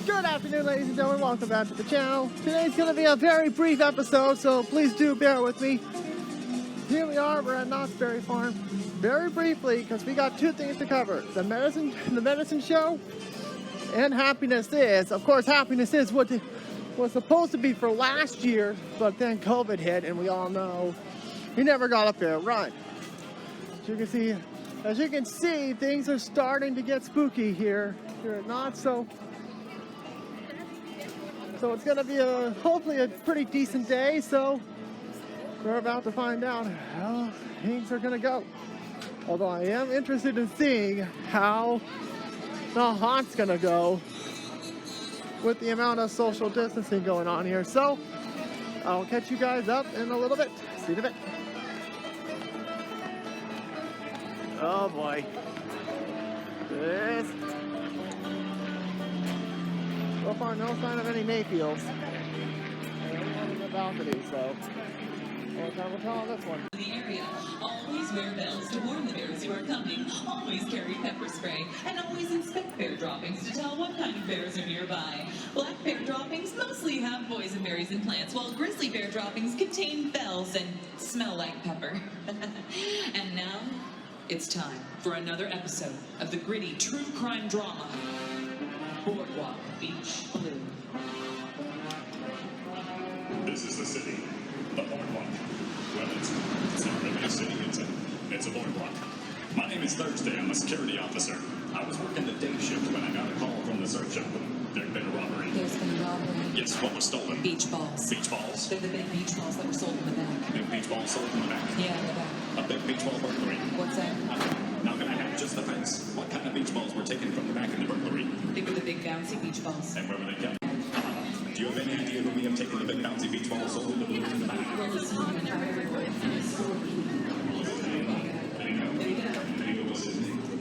Good afternoon, ladies and gentlemen. Welcome back to the channel. Today's going to be a very brief episode, so please do bear with me. Here we are. We're at Knott's Berry Farm. Very briefly, because we got two things to cover: the medicine show, and Happiness Is. Of course, Happiness Is what was supposed to be for last year, but then COVID hit, and we all know he never got up there. Right? As you can see, things are starting to get spooky here at Knott's. So it's going to be hopefully a pretty decent day. So we're about to find out how things are going to go. Although I am interested in seeing how the haunt's going to go with the amount of social distancing going on here. So I'll catch you guys up in a little bit. See you in a bit. Oh boy. So far, no sign of any Mayfields. Everyone in the balcony, so we'll tell on this one. In the area, always wear bells to warn the bears who are coming. Always carry pepper spray, and always inspect bear droppings to tell what kind of bears are nearby. Black bear droppings mostly have boysenberries and plants, while grizzly bear droppings contain bells and smell like pepper. And now, it's time for another episode of the gritty true crime drama, Boardwalk Beach Blue. This is the city, the boardwalk. Well, it's not really a city, it's a boardwalk. My name is Thursday, I'm a security officer. I was working the day shift when I got a call from the search of there'd been a robbery. There's been a robbery. Yes, what was stolen? Beach balls. Beach balls? They're the big beach balls that were sold in the back. Big beach balls sold in the back? Yeah, in the back. A big beach ball burglary? What's that? Now can I have just the facts? What kind of beach balls were taken from the back in the burglary? They were the big bouncy beach balls. And where were they kept? Do you have any idea who may have taken the big bouncy beach balls sold in the balloons in the back? Well, this is an entire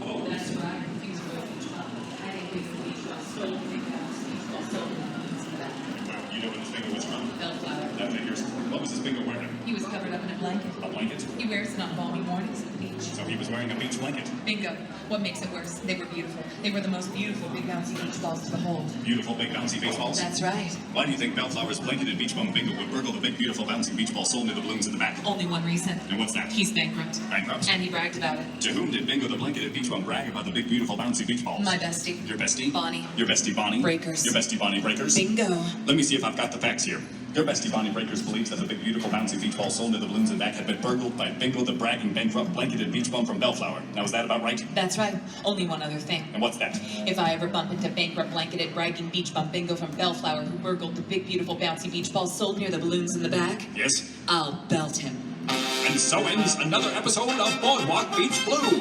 Oh, that's right. These were beach balls. I think big beach balls sold big bouncy beach balls sold in the balloons in the back. well, you know where this finger was from? Bellflower. That figures. What was this finger wearing? He was covered up in a blanket. A blanket? He wears it on balmy mornings at the beach. So he was wearing a beach blanket. Bingo. What makes it worse? They were beautiful. They were the most beautiful big bouncy beach balls to behold. Beautiful big bouncy beach balls? That's right. Why do you think Bellflower's blanketed beach bum bingo would burgle the big beautiful bouncy beach ball sold near the balloons in the back? Only one reason. And what's that? He's bankrupt. Bankrupt? And he bragged about it. To whom did Bingo the blanketed beach bum brag about the big beautiful bouncy beach balls? My bestie. Your bestie? Bonnie. Your bestie Bonnie? Breakers. Your bestie Bonnie Breakers? Bingo. Let me see if I've got the facts here. Your bestie Bonnie Breakers believes that the big beautiful bouncy beach ball sold near the balloons in the back had been burgled by Bingo the bragging bankrupt blanketed beach bum from Bellflower. Now is that about right? That's right. Only one other thing. And what's that? If I ever bump into bankrupt blanketed bragging beach bum Bingo from Bellflower who burgled the big beautiful bouncy beach balls sold near the balloons in the back, Yes? I'll belt him. And so ends another episode of Boardwalk Beach Blue.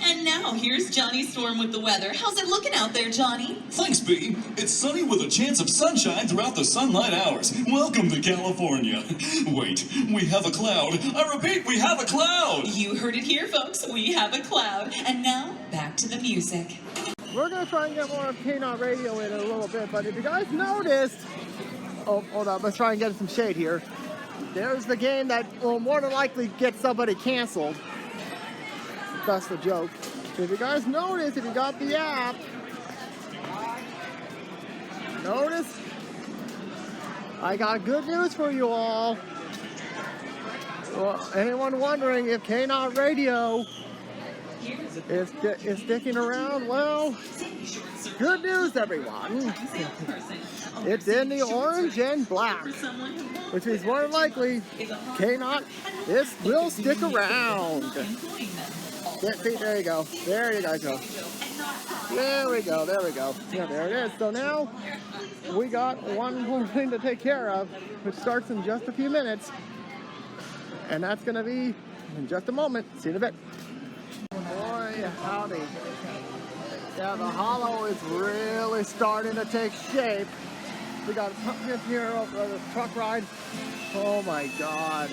And now here's Johnny Storm with the weather. How's it looking out there, Johnny? Thanks, B. It's sunny with a chance of sunshine throughout the sunlight hours. Welcome to California. Wait, we have a cloud. I repeat, we have a cloud. You heard it here, folks. We have a cloud. And now, back to the music. We're going to try and get more of K-Not Radio in a little bit, but if you guys noticed... Oh, hold on. Let's try and get some shade here. There's the game that will more than likely get somebody canceled. That's the joke. If you guys notice, if you got the app, notice, I got good news for you all. Well, anyone wondering if K-Not Radio is sticking around? Well, good news, everyone. It's in the orange and black, which means more than likely K-Not will stick around. See, there you go. There you guys go. There we go. There we go. Yeah, there it is. So now we got one more thing to take care of, which starts in just a few minutes. And that's going to be in just a moment. See you in a bit. Boy, howdy. Yeah, the hollow is really starting to take shape. We got a pumpkin here over the truck ride. Oh my God.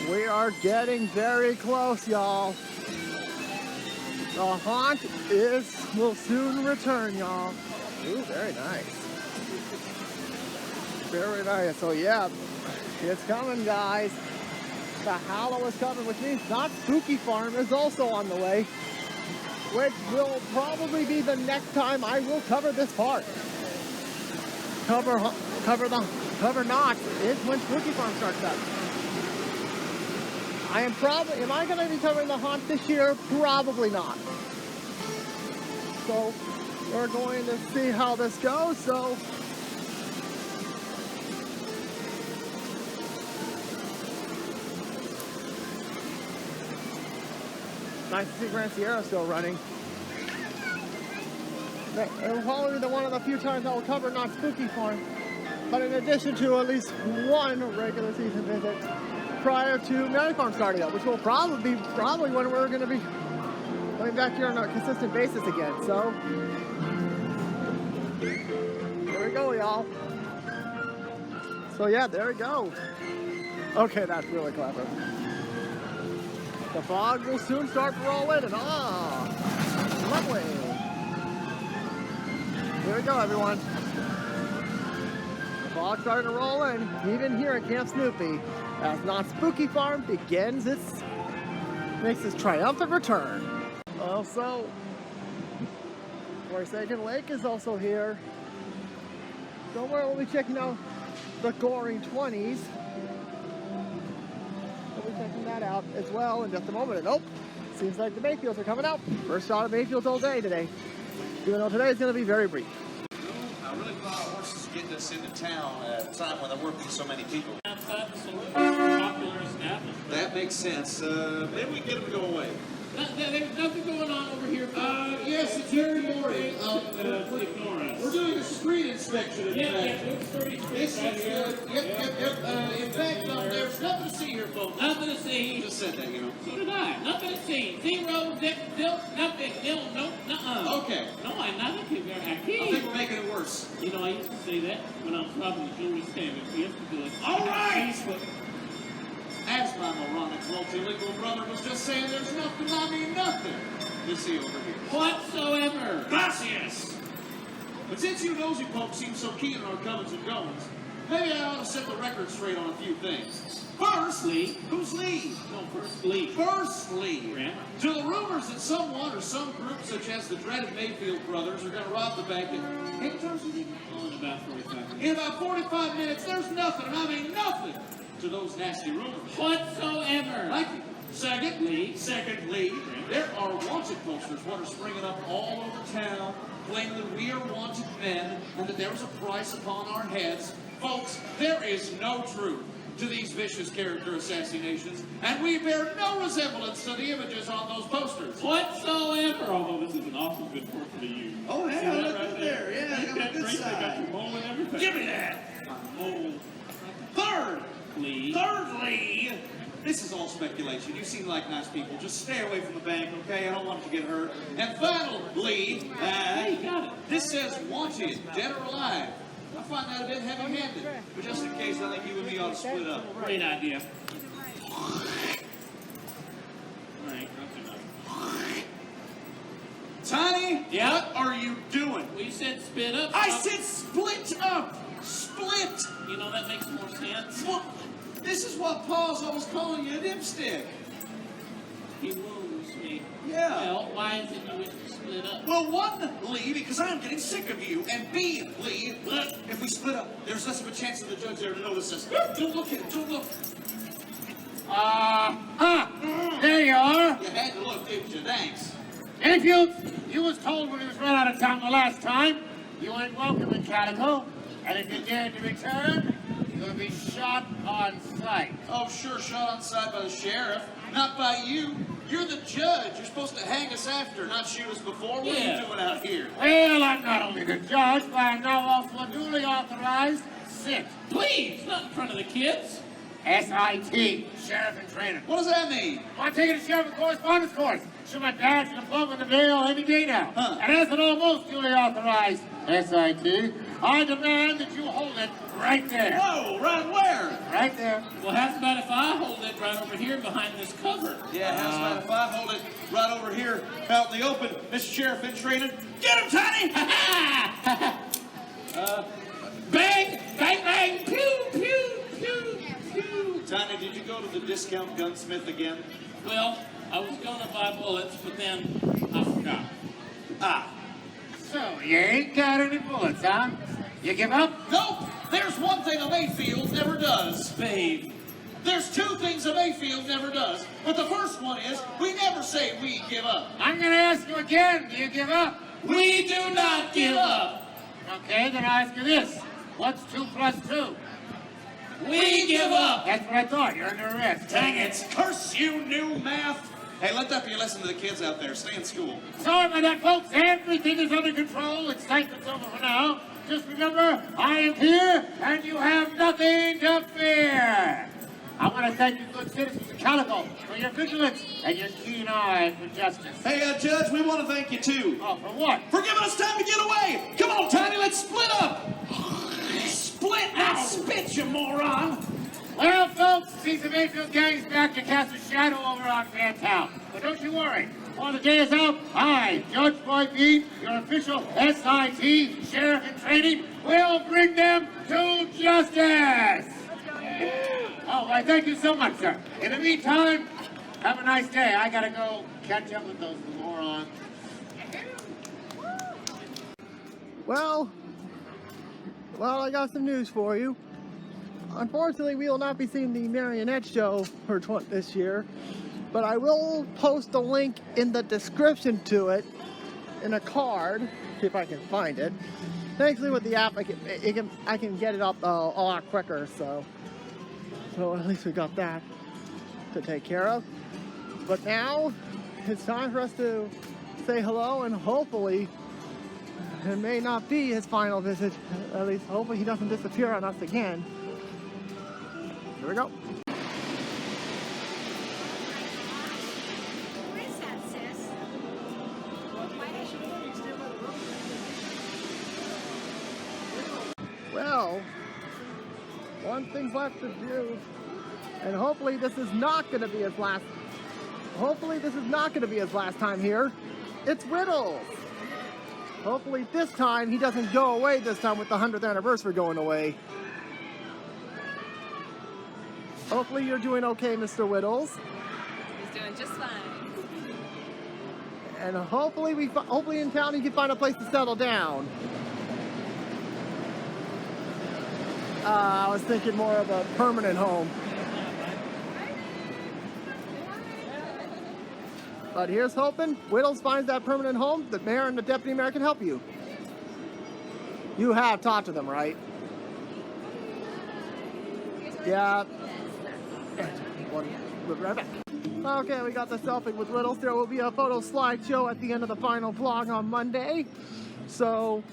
We are getting very close, y'all. The haunt will soon return, y'all. Ooh, very nice. Very nice. So yeah, it's coming, guys. The Hallow is coming, which means Not Spooky Farm is also on the way. which will probably be the next time I will cover this part. Cover not is when Spooky Farm starts up. Am I going to be covering the haunt this year? Probably not. So we're going to see how this goes. So nice to see Grand Sierra still running. It will probably be one of the few times I will cover not Spooky Farm. But in addition to at least one regular season visit prior to Magic Farm starting up, which will probably when we're going to be going back here on a consistent basis again. So there we go, y'all. So yeah, there we go. Okay, that's really clever. The fog will soon start to roll in, and lovely. Here we go, everyone. The fog starting to roll in, even here at Camp Snoopy, as Not Spooky Farm makes its triumphant return. Also, Forsaken Lake is also here. Don't worry, we'll be checking out the Goring 20s. We'll be checking that out as well in just a moment. And nope, seems like the Mayfields are coming out. First shot of Mayfields all day today. Even though today is going to be very brief. I really thought horses getting us into town at a time when there weren't so many people. Outside the saloon, popular establishment. That makes sense. Maybe we get them to go away. There's nothing going on over here. Yes, it's Jerry Morey. Ignore us. We're doing a street inspection. In fact. This is Yep. In fact, there's nothing to see here, folks. Nothing to see. You just said that, you know. So did I. Nothing to see. Zero, zip, nothing, nil, no, nuh-uh. Okay. No, I'm not a kid. I I think can't. we're making it worse. You know, I used to say that when I was robbing the jewelry stand. We used to do it. All right. As my moronic multilingual brother was just saying, there's nothing, I mean nothing to see over here. Whatsoever. Gracias. But since you nosy folks seem so keen on our comings and goings, maybe I ought to set the record straight on a few things. First, Lee. who's Lee? No, first Lee. First Lee. Grammar. To the rumors that someone or some group such as the dreaded Mayfield brothers are going to rob the bank in terms of Oh, in about 45 minutes. in about 45 minutes, there's nothing, and I mean nothing, to those nasty rumors. Whatsoever. Thank you. Secondly, there are wanted posters what are springing up all over town, claiming that we are wanted men and that there is a price upon our heads. Folks, there is no truth to these vicious character assassinations, and we bear no resemblance to the images on those posters. Whatsoever. Although this is an awful good portrait of you. Oh, yeah, See that look right at there. Yeah, I Ain't got that a good great? They got side. your mole and everything. Give me that. My mole. Thirdly, this is all speculation. You seem like nice people. Just stay away from the bank, okay? I don't want you to get hurt. And finally, Hey, you got it. this says wanted, dead or alive. I find that a bit heavy-handed. But just in case, I think you and me ought to split up. Great idea. All right, that's enough. Tiny, Yeah? what are you doing? We said spit up. I said split up! Split! You know, that makes more sense. Well, this is what Paul's always calling you a dipstick. He wounds me. Yeah. Well, why is it you wish to split up? Well, one, Lee, because I'm getting sick of you. And B, Lee, if we split up, there's less of a chance of the judge there to notice us. Don't look at him, don't look. There you are. You had to look, didn't you? Thanks. And if you was told when he was run out of town the last time, you ain't welcome in Calico. And if you dare to return, you'll be shot on sight. Oh, sure, shot on sight by the sheriff. Not by you. You're the judge. You're supposed to hang us after, not shoot us before. What are Yeah. you doing out here? Well, I'm not only the judge, but I'm now also a duly authorized SIT. Please, not in front of the kids. SIT, Sheriff in Training. What does that mean? I'm taking a sheriff in correspondence course. Show my badge and a plug in the mail any day now. Huh. And as an almost duly authorized SIT, I demand that you hold it right there. Whoa, right where? Right there. Well, how's about if I hold it right over here behind this cover? Yeah, how's about if I hold it right over here out in the open, Mr. Sheriff in Training? Get him, Tiny! Bang, bang, bang, pew, pew, pew, pew. Tiny, did you go to the discount gunsmith again? Well, I was going to buy bullets, but then I No. Ah. So, you ain't got any bullets, huh? You give up? Nope! There's one thing a Mayfield never does. Babe. There's two things a Mayfield never does. But the first one is, we never say we give up. I'm gonna ask you again, do you give up? We do not give up. Okay, then I'll ask you this. What's 2 plus 2? We give up. That's what I thought. You're under arrest. Dang it. Curse you, new math. Hey, let that be a lesson to the kids out there. Stay in school. Sorry about that, folks. Everything is under control. Excitement's over for now. Just remember, I am here, and you have nothing to fear. I want to thank you, good citizens of Calico, for your vigilance and your keen eye for justice. Hey, Judge, we want to thank you, too. Oh, for what? For giving us time to get away. Come on, Tiny, let's split up. Split and spit, you moron. Well, folks, Cesar Mayfield gang's back to cast a shadow over our fair town. But don't you worry. Before the day is out, I, Judge Boy Bean, your official SIT sheriff in training, will bring them to justice. Oh, I thank you so much, sir. In the meantime, have a nice day. I gotta go catch up with those morons. Well, I got some news for you. Unfortunately, we will not be seeing the Marionette Show for this year, but I will post a link in the description to it in a card, see if I can find it. Thankfully, with the app, I can get it up a lot quicker, so at least we got that to take care of. But now, it's time for us to say hello, and hopefully, it may not be his final visit. At least, hopefully, he doesn't disappear on us again. Here we go. Where is that, sis? Well, one thing left to do, and hopefully this is not going to be his last. Hopefully this is not going to be his last time here. It's Whittles. Hopefully this time he doesn't go away this time with the 100th anniversary going away. Hopefully you're doing okay, Mr. Whittles. He's doing just fine. And hopefully in town you can find a place to settle down. I was thinking more of a permanent home. But here's hoping Whittles finds that permanent home. The mayor and the deputy mayor can help you. You have talked to them, right? Yeah. We'll be right back. Okay, we got the selfie with Whittles. There will be a photo slideshow at the end of the final vlog on Monday. So,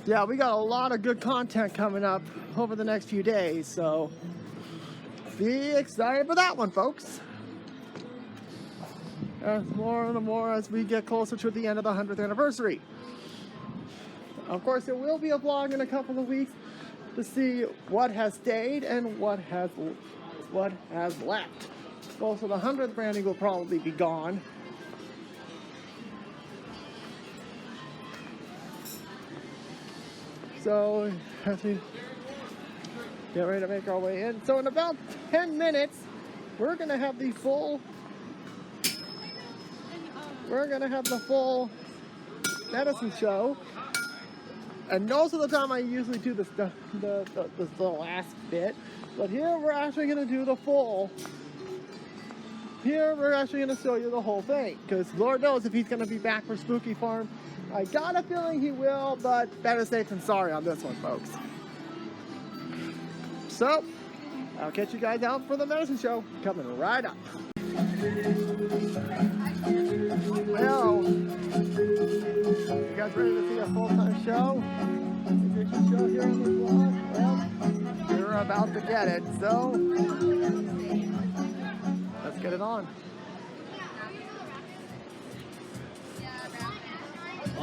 yeah, we got a lot of good content coming up over the next few days. So, be excited for that one, folks. More and more as we get closer to the end of the 100th anniversary. Of course, there will be a vlog in a couple of weeks to see what has stayed and what has left. Also, the 100th branding will probably be gone. So, as we get ready to make our way in. So in about 10 minutes, we're going to have the full medicine show. And most of the time I usually do the last bit. But here we're actually going to do the full. Here we're actually going to show you the whole thing. Because Lord knows if he's going to be back for Spooky Farm. I got a feeling he will, but better safe than sorry on this one, folks. So, I'll catch you guys out for the medicine show. Coming right up. Well, you guys ready to see a full-time show? Vacation show here on the vlog? Well, we're about to get it, so let's get it on.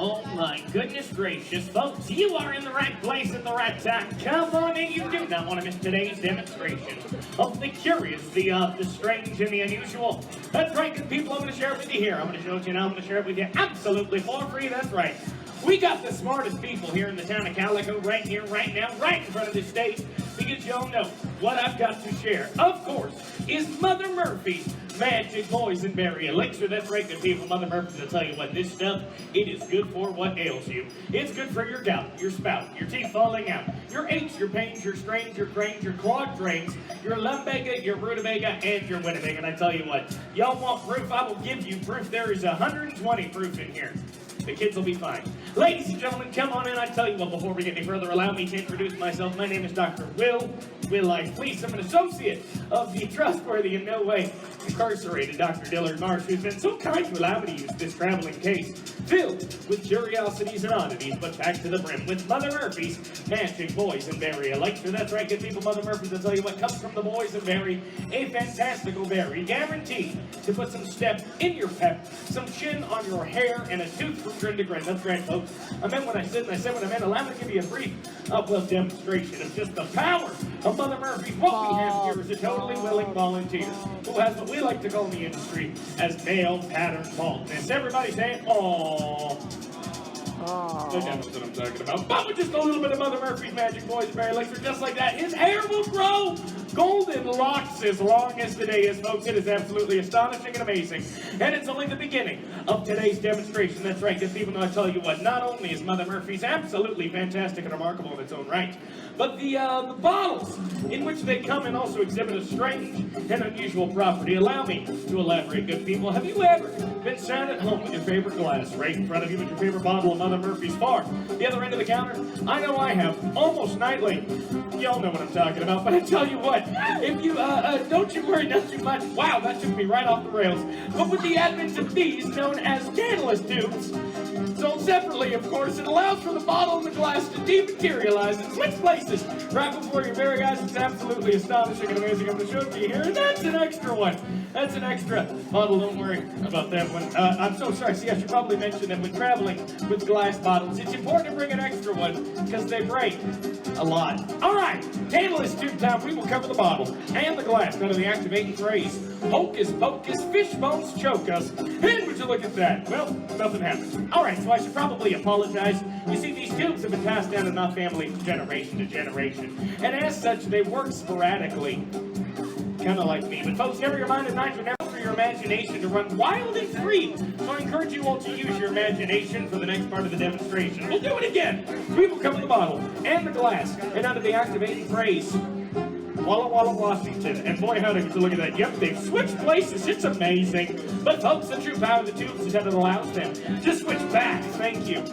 Oh my goodness gracious, folks, you are in the right place at the right time. Come on in, you do not want to miss today's demonstration of the curious, the strange, and the unusual. That's right, good people, I'm going to share it with you here. I'm going to show it to you now, I'm going to share it with you absolutely for free, that's right. We got the smartest people here in the town of Calico right here, right now, right in front of this stage. because y'all know what I've got to share, of course, is Mother Murphy's Magic Boysenberry Elixir. That's right, good people. Mother Murphy's will tell you what, this stuff, it is good for what ails you. It's good for your gout, your spout, your teeth falling out, your aches, your pains, your strains, your cranes, your clogged drains, your lumbago, your rutabaga, and your winnebago. And I tell you what, y'all want proof? I will give you proof. There is 120 proof in here. The kids will be fine. Ladies and gentlemen, come on in. I tell you what, before we get any further, allow me to introduce myself. My name is Dr. Will I Please. I'm an associate of the trustworthy and no way incarcerated Dr. Dillard Marsh, who's been so kind to allow me to use this traveling case filled with curiosities and oddities, but packed to the brim with Mother Murphy's Magic Boysenberry Elixir. That's right, good people. Mother Murphy's, I'll tell you what, comes from the boysenberry, a fantastical berry, guaranteed to put some step in your pep, some chin on your hair, and a tooth from grin to grin. That's right, folks. I meant what I said, and I said what I meant. Allow me to give you a brief, demonstration of just the power of Mother Murphy's. What we have here is a totally willing volunteer who has what we like to call in the industry as male pattern baldness. Everybody say, aww. That's what I'm talking about. But with just a little bit of Mother Murphy's Magic Boysenberry Elixir, just like that, his hair will grow golden locks as long as the day is, folks. It is absolutely astonishing and amazing. And it's only the beginning of today's demonstration. That's right, good people. Now I tell you what, not only is Mother Murphy's absolutely fantastic and remarkable in its own right, but the bottles in which they come in also exhibit a strange and unusual property. Allow me to elaborate, good people. Have you ever been sat at home with your favorite glass right in front of you with your favorite bottle of Mother Murphy's far the other end of the counter? I know I have, almost nightly. Y'all know what I'm talking about, but I tell you what, if you, don't you worry, not too much. Wow, that took me right off the rails. But with the advent of these, known as tantalus tubes, sold separately, of course, it allows for the bottle and the glass to dematerialize and switch places right before your very eyes. It's absolutely astonishing and amazing. I'm going to show it to you here, and that's an extra one. That's an extra bottle. Don't worry about that one. I'm so sorry. See, I should probably mention that when traveling with glass bottles, it's important to bring an extra one because they break a lot. All right, tantalus tube time. We will cover the bottle and the glass under the activating phrase, hocus pocus, fish bones choke us. And would you look at that? Well, nothing happens. All right, so I should probably apologize. You see, these tubes have been passed down in our family from generation to generation, and as such, they work sporadically. Kind of like me. But folks, never your mind and mind, never for your imagination to run wild and free. So I encourage you all to use your imagination for the next part of the demonstration. We'll do it again. We will cover the bottle and the glass, and under the activating phrase, Walla Walla, Washington. And boy, how did you look at that? Yep, they've switched places. It's amazing. But folks, the true power of the tubes is that it allows them to switch back. Thank you.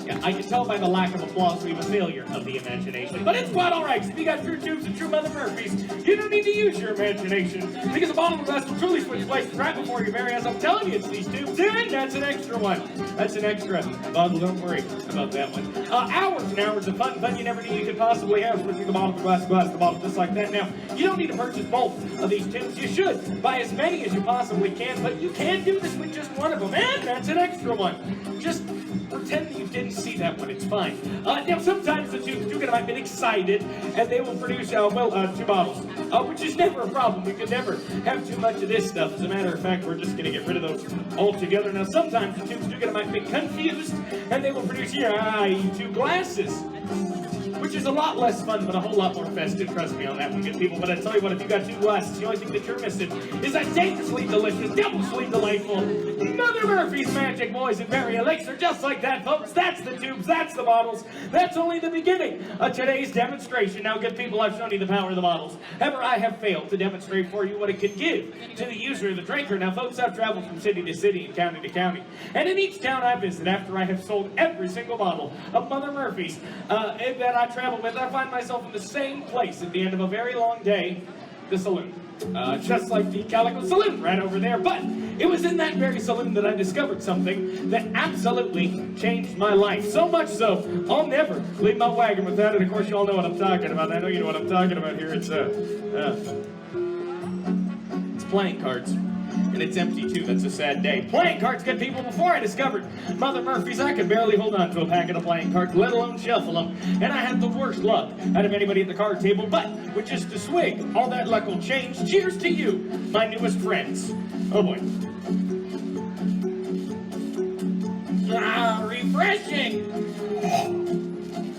Yeah, I can tell by the lack of applause we have a failure of the imagination. But it's quite all right. If you got true tubes and true Mother Murphy's, you don't need to use your imagination because a bottle of glass will truly switch places right before your very eyes. I'm telling you, it's these tubes. And that's an extra one. That's an extra bottle. Don't worry about that one. Hours and hours of fun you never knew you could possibly have switching the bottle, the glass, the bottle, just like that. Now, you don't need to purchase both of these tubes. You should buy as many as you possibly can, but you can do this with just one of them. And that's an extra one. Just pretend that you didn't see that one. It's fine. Now, sometimes the tubes do get a bit excited, and they will produce, two bottles, which is never a problem. You can never have too much of this stuff. As a matter of fact, we're just going to get rid of those altogether. Now, sometimes the tubes do get a bit confused, and they will produce, two glasses, which is a lot less fun, but a whole lot more festive. Trust me on that one, good people. But I tell you what, if you got two glasses, the only thing that you're missing is that dangerously delicious, devilishly delightful Mother Murphy's Magic Boysenberry Elixir. Just like that, folks. That's the tubes. That's the bottles. That's only the beginning of today's demonstration. Now, good people, I've shown you the power of the bottles. However, I have failed to demonstrate for you what it can give to the user, the drinker. Now, folks, I've traveled from city to city and county to county. And in each town I visit, after I have sold every single bottle of Mother Murphy's that I travel with, I find myself in the same place at the end of a very long day, the saloon. Just like the Calico Saloon right over there. But it was in that very saloon that I discovered something that absolutely changed my life. So much so, I'll never leave my wagon without it. Of course, you all know what I'm talking about. I know you know what I'm talking about here. It's playing cards. And it's empty, too. That's a sad day. Playing cards, good people. Before I discovered Mother Murphy's, I could barely hold on to a packet of playing cards, let alone shuffle them. And I had the worst luck out of anybody at the card table. But with just a swig, all that luck will change. Cheers to you, my newest friends. Oh, boy. Refreshing.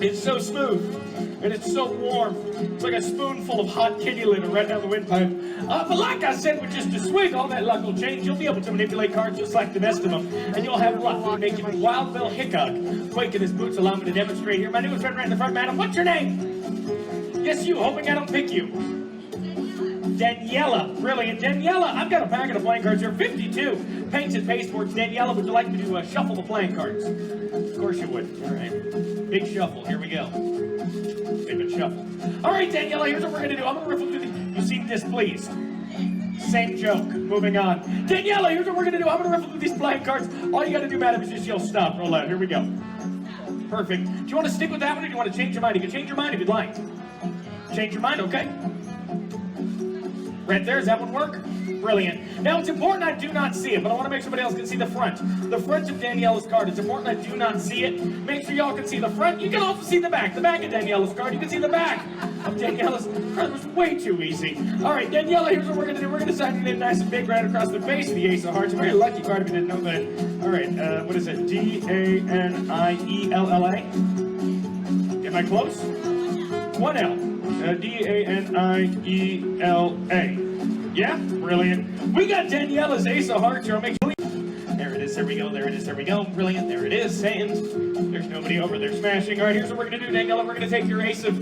It's so smooth. and it's so warm. It's like a spoonful of hot kitty litter right down the windpipe. But like I said, with just a swig, all that luck will change. You'll be able to manipulate cards just like the best of them, and you'll have luck to make you Wild Bill Hickok. Quake in his boots, allow me to demonstrate here. My newest friend right in the front, madam. What's your name? Yes, you. Hoping I don't pick you. Daniela. Brilliant. Daniela, I've got a packet of playing cards here. 52. Paints and pasteboards. Daniela, would you like me to shuffle the playing cards? Of course you would. All right. Big shuffle. Here we go. Big shuffle. All right, Daniela, here's what we're going to do. I'm going to riffle through the... You seem displeased. Same joke. Moving on. Daniela, here's what we're going to do. I'm going to riffle through these playing cards. All you got to do, madam, is just yell stop. Roll out. Here we go. Perfect. Do you want to stick with that one, or do you want to change your mind? You can change your mind if you'd like. Change your mind, okay? Right there, does that one work? Brilliant. Now, it's important I do not see it, but I want to make sure somebody else can see the front. The front of Daniela's card. It's important I do not see it. Make sure y'all can see the front. You can also see the back. The back of Daniela's card. You can see the back of Daniela's card. It was way too easy. All right, Daniela, here's what we're going to do. We're going to sign your name nice and big right across the face of the Ace of Hearts. A very lucky card if you didn't know that. All right, what is it? D-A-N-I-E-L-L-A. Am I close? One L. D-A-N-I-E-L-A. Yeah? Brilliant. We got Daniela's Ace of Hearts here. I'll make sure. There it is. There we go. There it is. There we go. Brilliant. There it is. And there's nobody over there smashing. All right, here's what we're going to do, Daniela. We're going to take your Ace of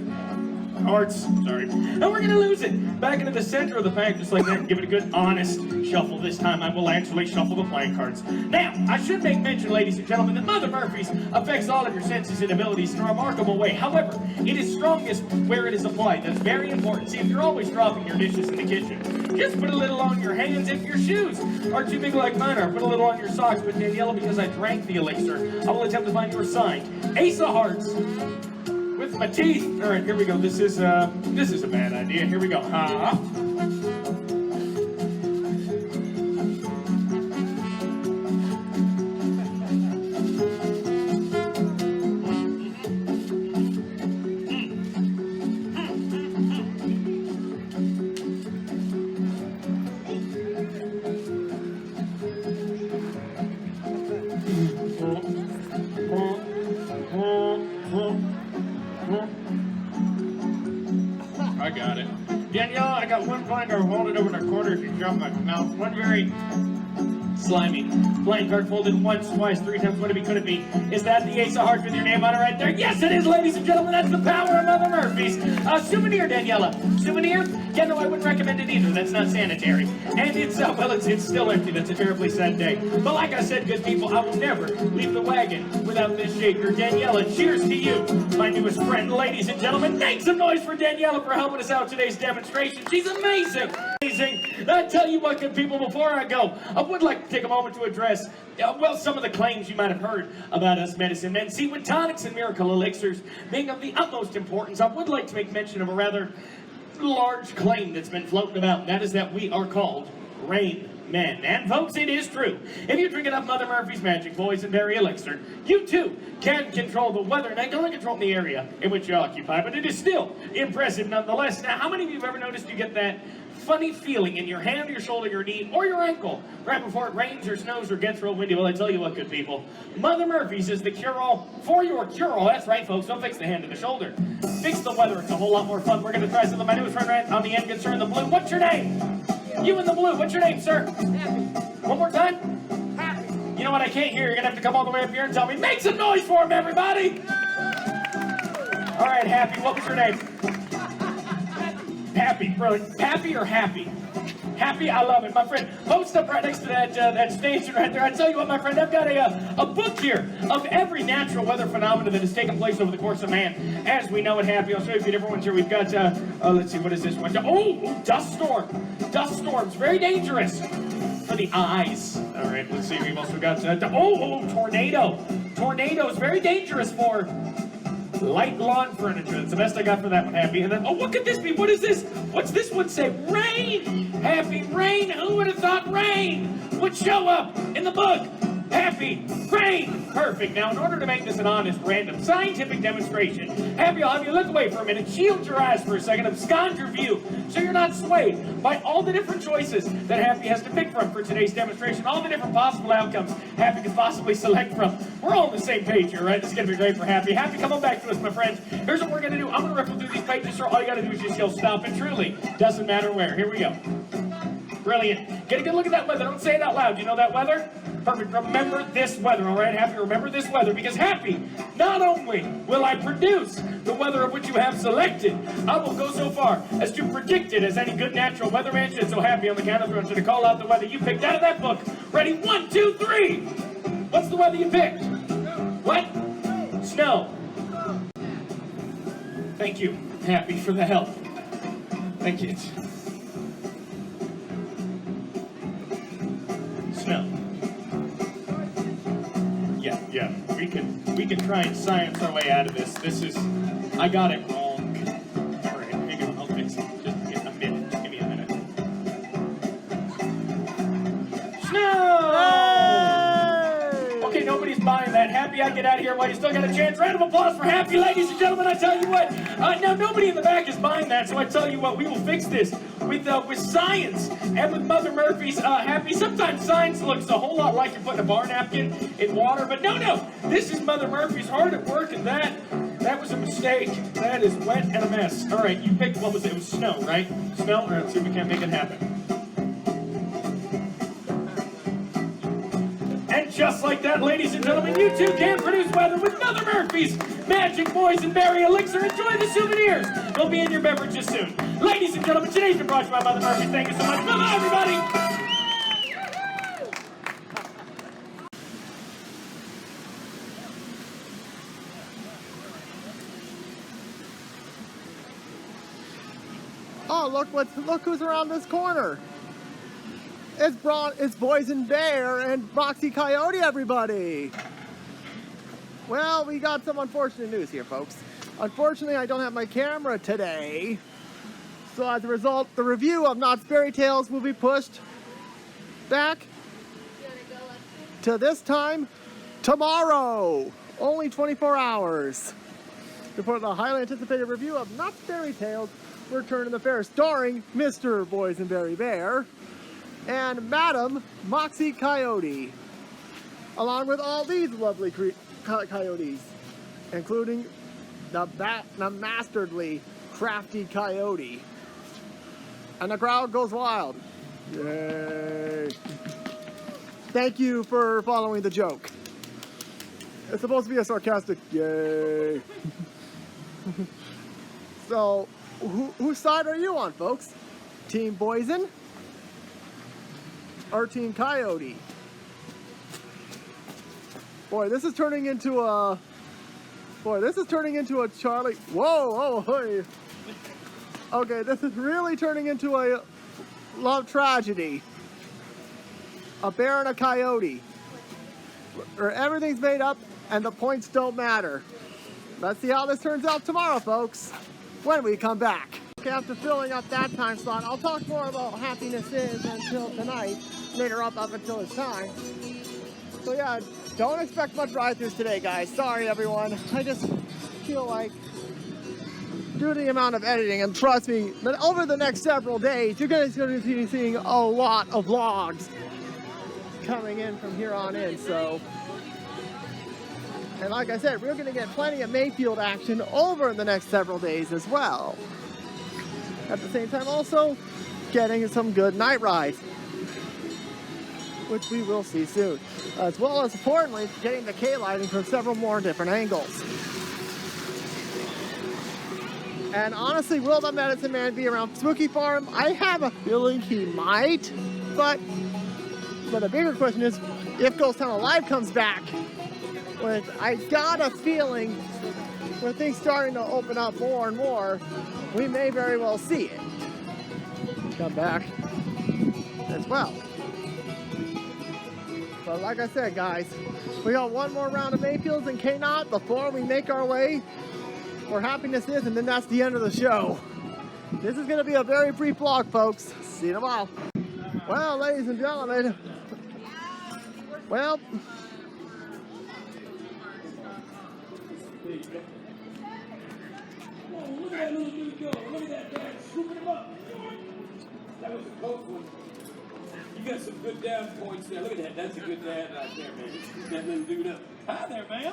Hearts. Sorry. And we're going to lose it back into the center of the pack just like that and give it a good, honest shuffle. This time I will actually shuffle the playing cards. Now, I should make mention, ladies and gentlemen, that Mother Murphy's affects all of your senses and abilities in a remarkable way. However, it is strongest where it is applied. That's very important. See, if you're always dropping your dishes in the kitchen, just put a little on your hands. If your shoes are too big like mine are, put a little on your socks. But Daniela, because I drank the elixir, I will attempt to find your signed Ace of Hearts with my teeth. All right, here we go. This is a bad idea. Here we go. I got it. Daniela, I got one playing card folded over in a quarter if you jump my mouth. One very slimy playing card folded once, twice, three times. What could it be? Is that the Ace of Hearts with your name on it right there? Yes, it is, ladies and gentlemen. That's the power of Mother Murphy's. Souvenir, Daniela. Souvenir? Yeah, no, I wouldn't recommend it either. That's not sanitary. And it's still empty. That's a terribly sad day. But like I said, good people, I will never leave the wagon without this shaker. Daniela, cheers to you, my newest friend. Ladies and gentlemen, make some noise for Daniela for helping us out today's demonstration. She's amazing. Amazing. I tell you what, good people, before I go, I would like to take a moment to address, some of the claims you might have heard about us medicine men. See, with tonics and miracle elixirs being of the utmost importance, I would like to make mention of a rather large claim that's been floating about. That is that we are called Rain Men. And folks, it is true. If you drink enough Mother Murphy's Magic Boysenberry Elixir, you too can control the weather. Now, you can only control the area in which you occupy, but it is still impressive nonetheless. Now, how many of you have ever noticed you get that funny feeling in your hand, your shoulder, your knee, or your ankle right before it rains or snows or gets real windy? Well, I tell you what, good people, Mother Murphy's is the cure-all for your cure-all. That's right, folks. Don't fix the hand and the shoulder. Fix the weather. It's a whole lot more fun. We're going to try something. My newest friend right on the end gets her in the blue. What's your name? You in the blue. What's your name, sir? Happy. One more time. Happy. You know what? I can't hear. You're going to have to come all the way up here and tell me. Make some noise for him, everybody. All right, Happy. What was your name? Happy. Brilliant. Happy or Happy? Happy, I love it. My friend, post up right next to that station right there. I tell you what, my friend, I've got a book here of every natural weather phenomenon that has taken place over the course of man. As we know it, Happy, I'll show you a few different ones here. We've got, let's see, what is this one? Oh, dust storm. Dust storms, very dangerous for the eyes. All right, let's see. We've also got, tornado. Tornadoes, very dangerous for light lawn furniture. That's the best I got for that one, Happy. And then, what could this be? What is this? What's this one say? Rain! Happy, rain! Who would have thought rain would show up in the book Happy, rain, perfect. Now, in order to make this an honest, random, scientific demonstration, Happy, I'll have you look away for a minute, shield your eyes for a second, abscond your view, so you're not swayed by all the different choices that Happy has to pick from for today's demonstration, all the different possible outcomes Happy could possibly select from. We're all on the same page here, right? This is going to be great for Happy. Happy, come on back to us, my friends. Here's what we're going to do. I'm going to ripple through these pages, so all you got to do is just yell stop, and truly, doesn't matter where. Here we go. Brilliant. Get a good look at that weather. Don't say it out loud. You know that weather? Perfect. Remember this weather, all right? Happy, remember this weather, because Happy, not only will I produce the weather of which you have selected, I will go so far as to predict it as any good natural weatherman should. So Happy, on the count of three, I'm going to call out the weather you picked out of that book. Ready? 1, 2, 3. What's the weather you picked? What? Snow. Thank you, Happy, for the help. Thank you. Snow. Yeah. We can try and science our way out of this. I got it wrong. All right, hang on, I'll fix it. Just give a minute. Just give me a minute. Snow! Hey! Okay, nobody's buying that. Happy, I get out of here while you still got a chance. Round of applause for Happy, ladies and gentlemen. I tell you what. Now nobody in the back is buying that, so I tell you what, we will fix this with science and with Mother Murphy's Happy. Sometimes science looks a whole lot like you're putting a bar napkin in water, but no, this is Mother Murphy's hard at work, and that was a mistake. That is wet and a mess. All right, you picked, what was it? It was snow, right? Snow? All right, let's see if we can't make it happen. And just like that, ladies and gentlemen, you too can produce weather with Mother Murphy's Magic Boysenberry Elixir. Enjoy the souvenirs. They'll be in your beverages soon. Ladies and gentlemen, today's been brought to you by Mother Murphy. Thank you so much. Bye-bye, everybody. Oh, look who's around this corner. It's Boysen Bear and Moxie Coyote, everybody. Well, we got some unfortunate news here, folks. Unfortunately, I don't have my camera today. So as a result, the review of Knott's Berry Tales will be pushed back to this time tomorrow. Only 24 hours. Before the highly anticipated review of Knott's Berry Tales return to the fair, starring Mr. Boysenberry Bear and Madam Moxie Coyote, along with all these lovely coyotes, including the masterly Crafty Coyote. And the crowd goes wild. Yay! Thank you for following the joke. It's supposed to be a sarcastic yay. So, whose side are you on, folks? Team Boysen or Team Coyote? Boy, this is turning into a Charlie. Whoa, hey. Okay, this is really turning into a love tragedy. A bear and a coyote, where everything's made up and the points don't matter. Let's see how this turns out tomorrow, folks, when we come back. Okay, after filling up that time slot, I'll talk more about happiness is until tonight, later up until it's time. So yeah, don't expect much ride-throughs today, guys. Sorry, everyone. I just feel like, due to the amount of editing, and trust me, that over the next several days, you're going to be seeing a lot of vlogs coming in from here on in, so. And like I said, we're going to get plenty of Mayfield action over the next several days as well. At the same time, also getting some good night rides, which we will see soon. As well as, importantly, getting the K-lighting from several more different angles. And honestly, will the Medicine Man be around Spooky Farm? I have a feeling he might, but the bigger question is, if Ghost Town Alive comes back, which I got a feeling, with things starting to open up more and more, we may very well see it come back as well. But like I said, guys, we got one more round of Mayfields and K-Knot before we make our way where happiness is, and then that's the end of the show. This is going to be a very brief vlog, folks. See you in a while. Well, ladies and gentlemen, Well, There you go. Oh, look at that little dude go. Look at that dad scooping him up. That was a close one. You got some good down points there. Look at that. That's a good dad right there, man. Just scoop that little dude up. Hi there, ma'am.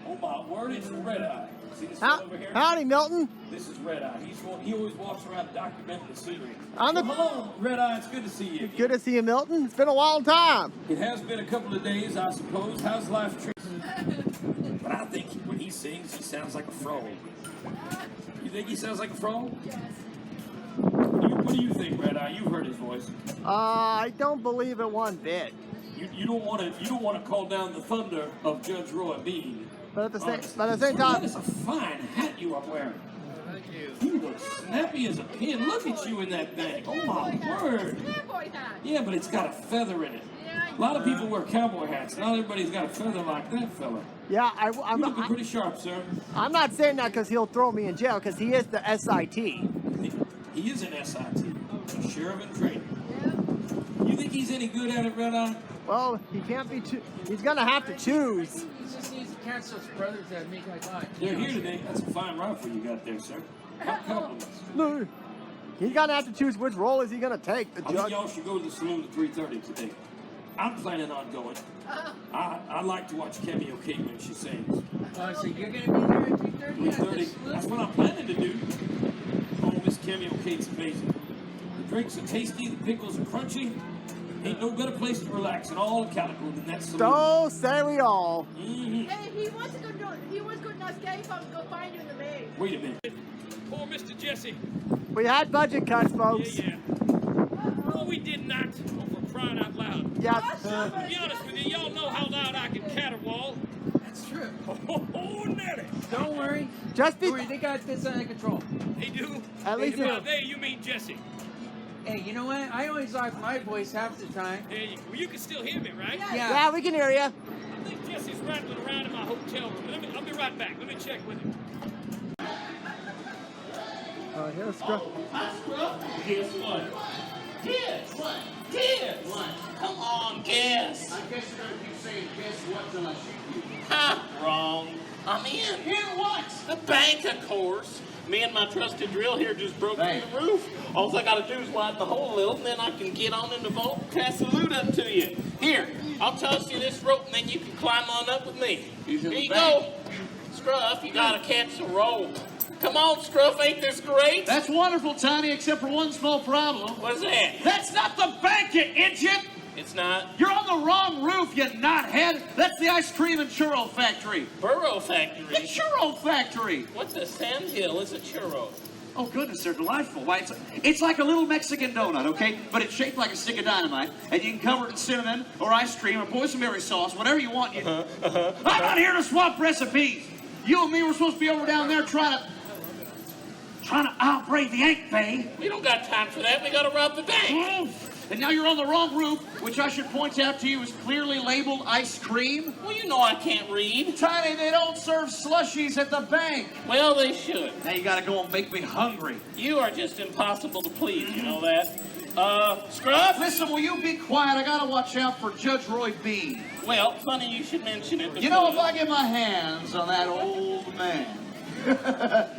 Oh, my word, it's Red Eye. See this one over here? howdy, Milton. This is Red Eye. He always walks around documenting the scenery. On the- Hello, Red Eye. It's good to see you again. Good to see you, Milton. It's been a long time. It has been a couple of days, I suppose. How's life treating you? But I think when he sings, he sounds like a frog. You think he sounds like a frog? Yes. What do you think, Red Eye? You've heard his voice. I don't believe it one bit. You don't want to call down the thunder of Judge Roy Bean. But at the same That time, is a fine hat you are wearing. Thank you. You look snappy as a pin. Look at you in that thing. Oh my word. Cowboy hat. Yeah, but it's got a feather in it. Yeah, A lot of people wear cowboy hats. Not everybody's got a feather like that fella. yeah, You're looking pretty sharp, sir. I'm not saying that because he'll throw me in jail, because he is the SIT. He is an SIT, a sheriff in training. You think he's any good at it, Red Eye? Well, he can't be. He's gonna have to choose. He just needs to catch those brothers that make like that. They're here today. That's a fine rifle you got there, sir. Compliments. No, he's gonna have to choose which role is he gonna take. The I think judge. y'all should go to the saloon at 3:30 today. I'm planning on going. I like to watch Cameo Kate when she sings. So you're gonna be there at 2:30? 3:30. That's what I'm planning to do. Oh, Miss Cameo Kate's amazing. The drinks are tasty. The pickles are crunchy. Ain't no better place to relax in all of Calico than that saloon. So say we all. Mm-hmm. Hey, he wants to go escape from go find you in the maze. Wait a minute. Poor Mr. Jesse. We had budget cuts, folks. Yeah. Oh, we did not. Oh, for crying out loud. Yeah. To be honest with you, y'all know how loud I can caterwaul. That's true. Oh, Nelly. Don't worry. Just Don't worry, they got this under control. They do? At least By it- they, you mean Jesse. Hey, you know what? I always like my voice half the time. Well, you can still hear me, right? Yeah, we can hear you. I think Jesse's rattling around in my hotel room. I'll be right back. Let me check with him. Here's Scruff. Guess what? Guess what? Guess what? Come on, guess. I guess you're gonna keep saying guess what till I shoot you. Ha! Wrong. I'm in. Hear what? The bank, of course. Me and my trusted drill here just broke through the roof. All I gotta do is widen the hole a little, and then I can get on in the vault and pass the loot up to you. Here, I'll toss you this rope, and then you can climb on up with me. Here you go. Scruff, you gotta catch the rope. Come on, Scruff, ain't this great? That's wonderful, Tiny, except for one small problem. What's that? That's not the bank, you idiot! It's not. You're on the wrong roof, you knothead! That's the ice cream and churro factory. Burro The factory. churro factory! What's a sandhill? Is a churro. Oh, goodness, they're delightful. Why, it's like a little Mexican donut, okay? But it's shaped like a stick of dynamite, and you can cover it in cinnamon or ice cream or boysenberry sauce, whatever you want. I'm not here to swap recipes. You and me were supposed to be over down there trying to outbrave the Ink Bay. We don't got time for that. We gotta rob the bank. And now you're on the wrong roof, which I should point out to you is clearly labeled ice cream. Well, you know I can't read. Tiny, they don't serve slushies at the bank. Well, they should. Now you gotta go and make me hungry. You are just impossible to please, you know that. Scruff? Listen, will you be quiet? I gotta watch out for Judge Roy Bean. Well, funny you should mention it. You know, if I get my hands on that old man,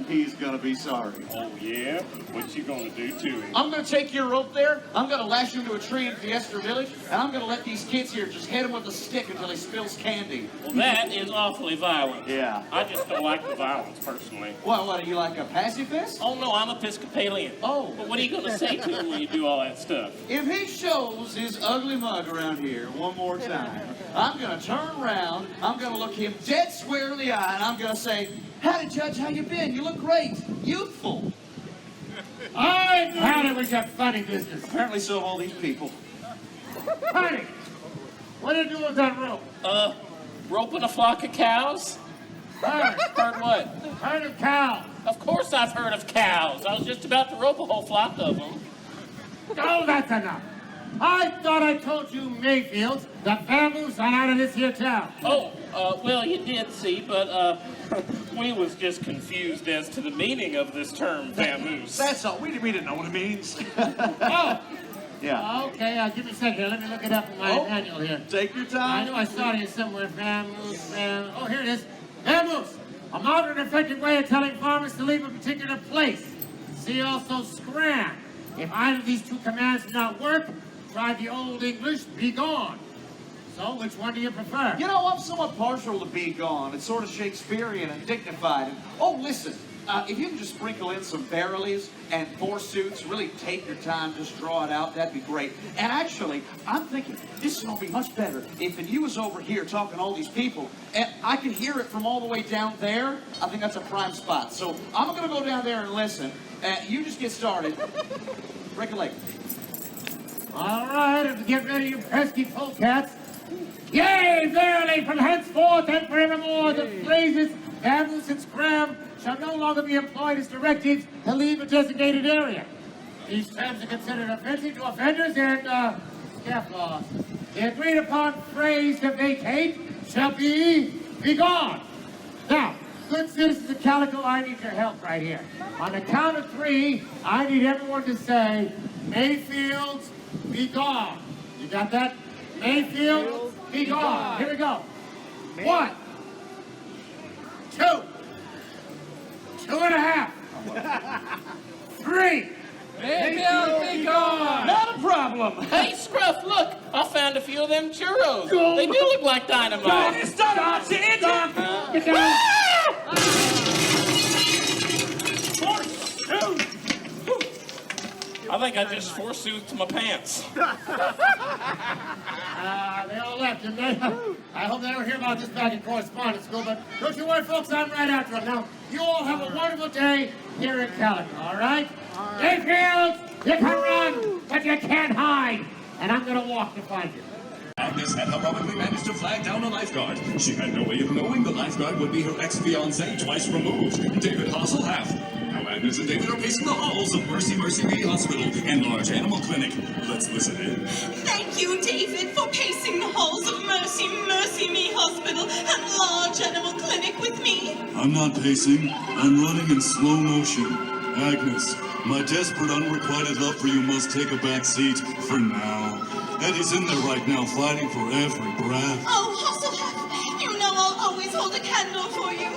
he's gonna be sorry. Oh, yeah? What you gonna do to him? I'm gonna take your rope there, I'm gonna lash him to a tree in Fiesta Village, and I'm gonna let these kids here just hit him with a stick until he spills candy. Well, that is awfully violent. Yeah. I just don't like the violence, personally. What, are you like a pacifist? Oh, no, I'm Episcopalian. Oh. But what are you gonna say to him when you do all that stuff? If he shows his ugly mug around here one more time, I'm gonna turn around, I'm gonna look him dead square in the eye, and I'm gonna say, "Howdy, Judge, how you been? You look great. Youthful." I've had it with your funny business. Apparently so have all these people. Honey, what did you do with that rope? Roping a flock of cows? Heard what? Heard of cows. Of course I've heard of cows. I was just about to rope a whole flock of them. Oh, that's enough. I thought I told you, Mayfield, the vamoose are out of this here town. Oh, well, you did see, but, we was just confused as to the meaning of this term, vamoose. That's all. We didn't know what it means. Oh, Yeah. Okay, give me a second here. Let me look it up in my manual here. Take your time. I know I saw it here somewhere. Oh, here it is. Vamoose, a modern and effective way of telling farmers to leave a particular place. See also scram. If either of these two commands do not work, try the Old English, be gone. So, which one do you prefer? You know, I'm somewhat partial to be gone. It's sort of Shakespearean and dignified. Oh, listen, if you can just sprinkle in some verilies and forsooths, really take your time, just draw it out, that'd be great. And actually, I'm thinking this is going to be much better if you was over here talking to all these people, and I can hear it from all the way down there. I think that's a prime spot. So I'm going to go down there and listen. You just get started. Break a leg. All right, get ready, you pesky polecats. Yea, verily, from henceforth and forevermore, the phrases vamoose and scram shall no longer be employed as directives to leave a designated area. These terms are considered offensive to offenders and scofflaws. The agreed upon phrase to vacate shall be gone. Now, good citizens of Calico, I need your help right here. On the count of 3, I need everyone to say, Mayfields, be gone. You got that? Mayfield, be gone. Here we go. 1, 2, 2.5, 3. Mayfield, be gone. Not a problem. Hey, Scruff, look. I found a few of them churros. They do look like dynamite. Stop! Get down. I think I just forsoothed my pants. They all left, didn't they? I hope they don't hear about this back in correspondence school, but don't you worry, folks, I'm right after them. Now, you all have a wonderful day here in Calico, all right? Mayfield, you can run, but you can't hide. And I'm going to walk to find you. Agnes had heroically managed to flag down a lifeguard. She had no way of knowing the lifeguard would be her ex-fiancé twice removed, David Hasselhoff. Now Agnes and David are pacing the halls of Mercy Me Hospital and Large Animal Clinic. Let's listen in. Thank you, David, for pacing the halls of Mercy Me Hospital and Large Animal Clinic with me. I'm not pacing. I'm running in slow motion. Agnes, my desperate unrequited love for you must take a back seat for now. Eddie's in there right now fighting for every breath. Oh, Hasselhoff, you know I'll always hold a candle for you.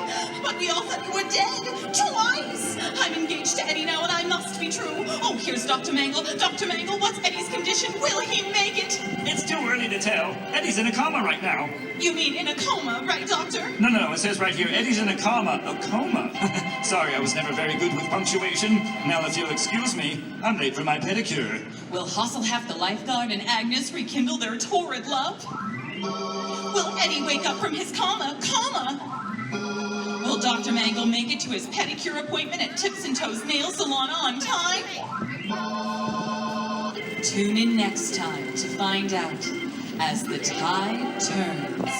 But we all thought you were dead. Twice. I'm engaged to Eddie now, and I must be true. Oh, here's Dr. Mangle. Dr. Mangle, what's Eddie's condition? Will he make it? It's too early to tell. Eddie's in a coma right now. You mean in a coma, right, Doctor? No, it says right here, Eddie's in a coma. A coma? Sorry, I was never very good with punctuation. Now, if you'll excuse me, I'm late for my pedicure. Will Hasselhoff the lifeguard and Agnes rekindle their torrid love? Will Eddie wake up from his coma? Will Dr. Mangle make it to his pedicure appointment at Tips and Toes Nail Salon on time? Tune in next time to find out as the tide turns.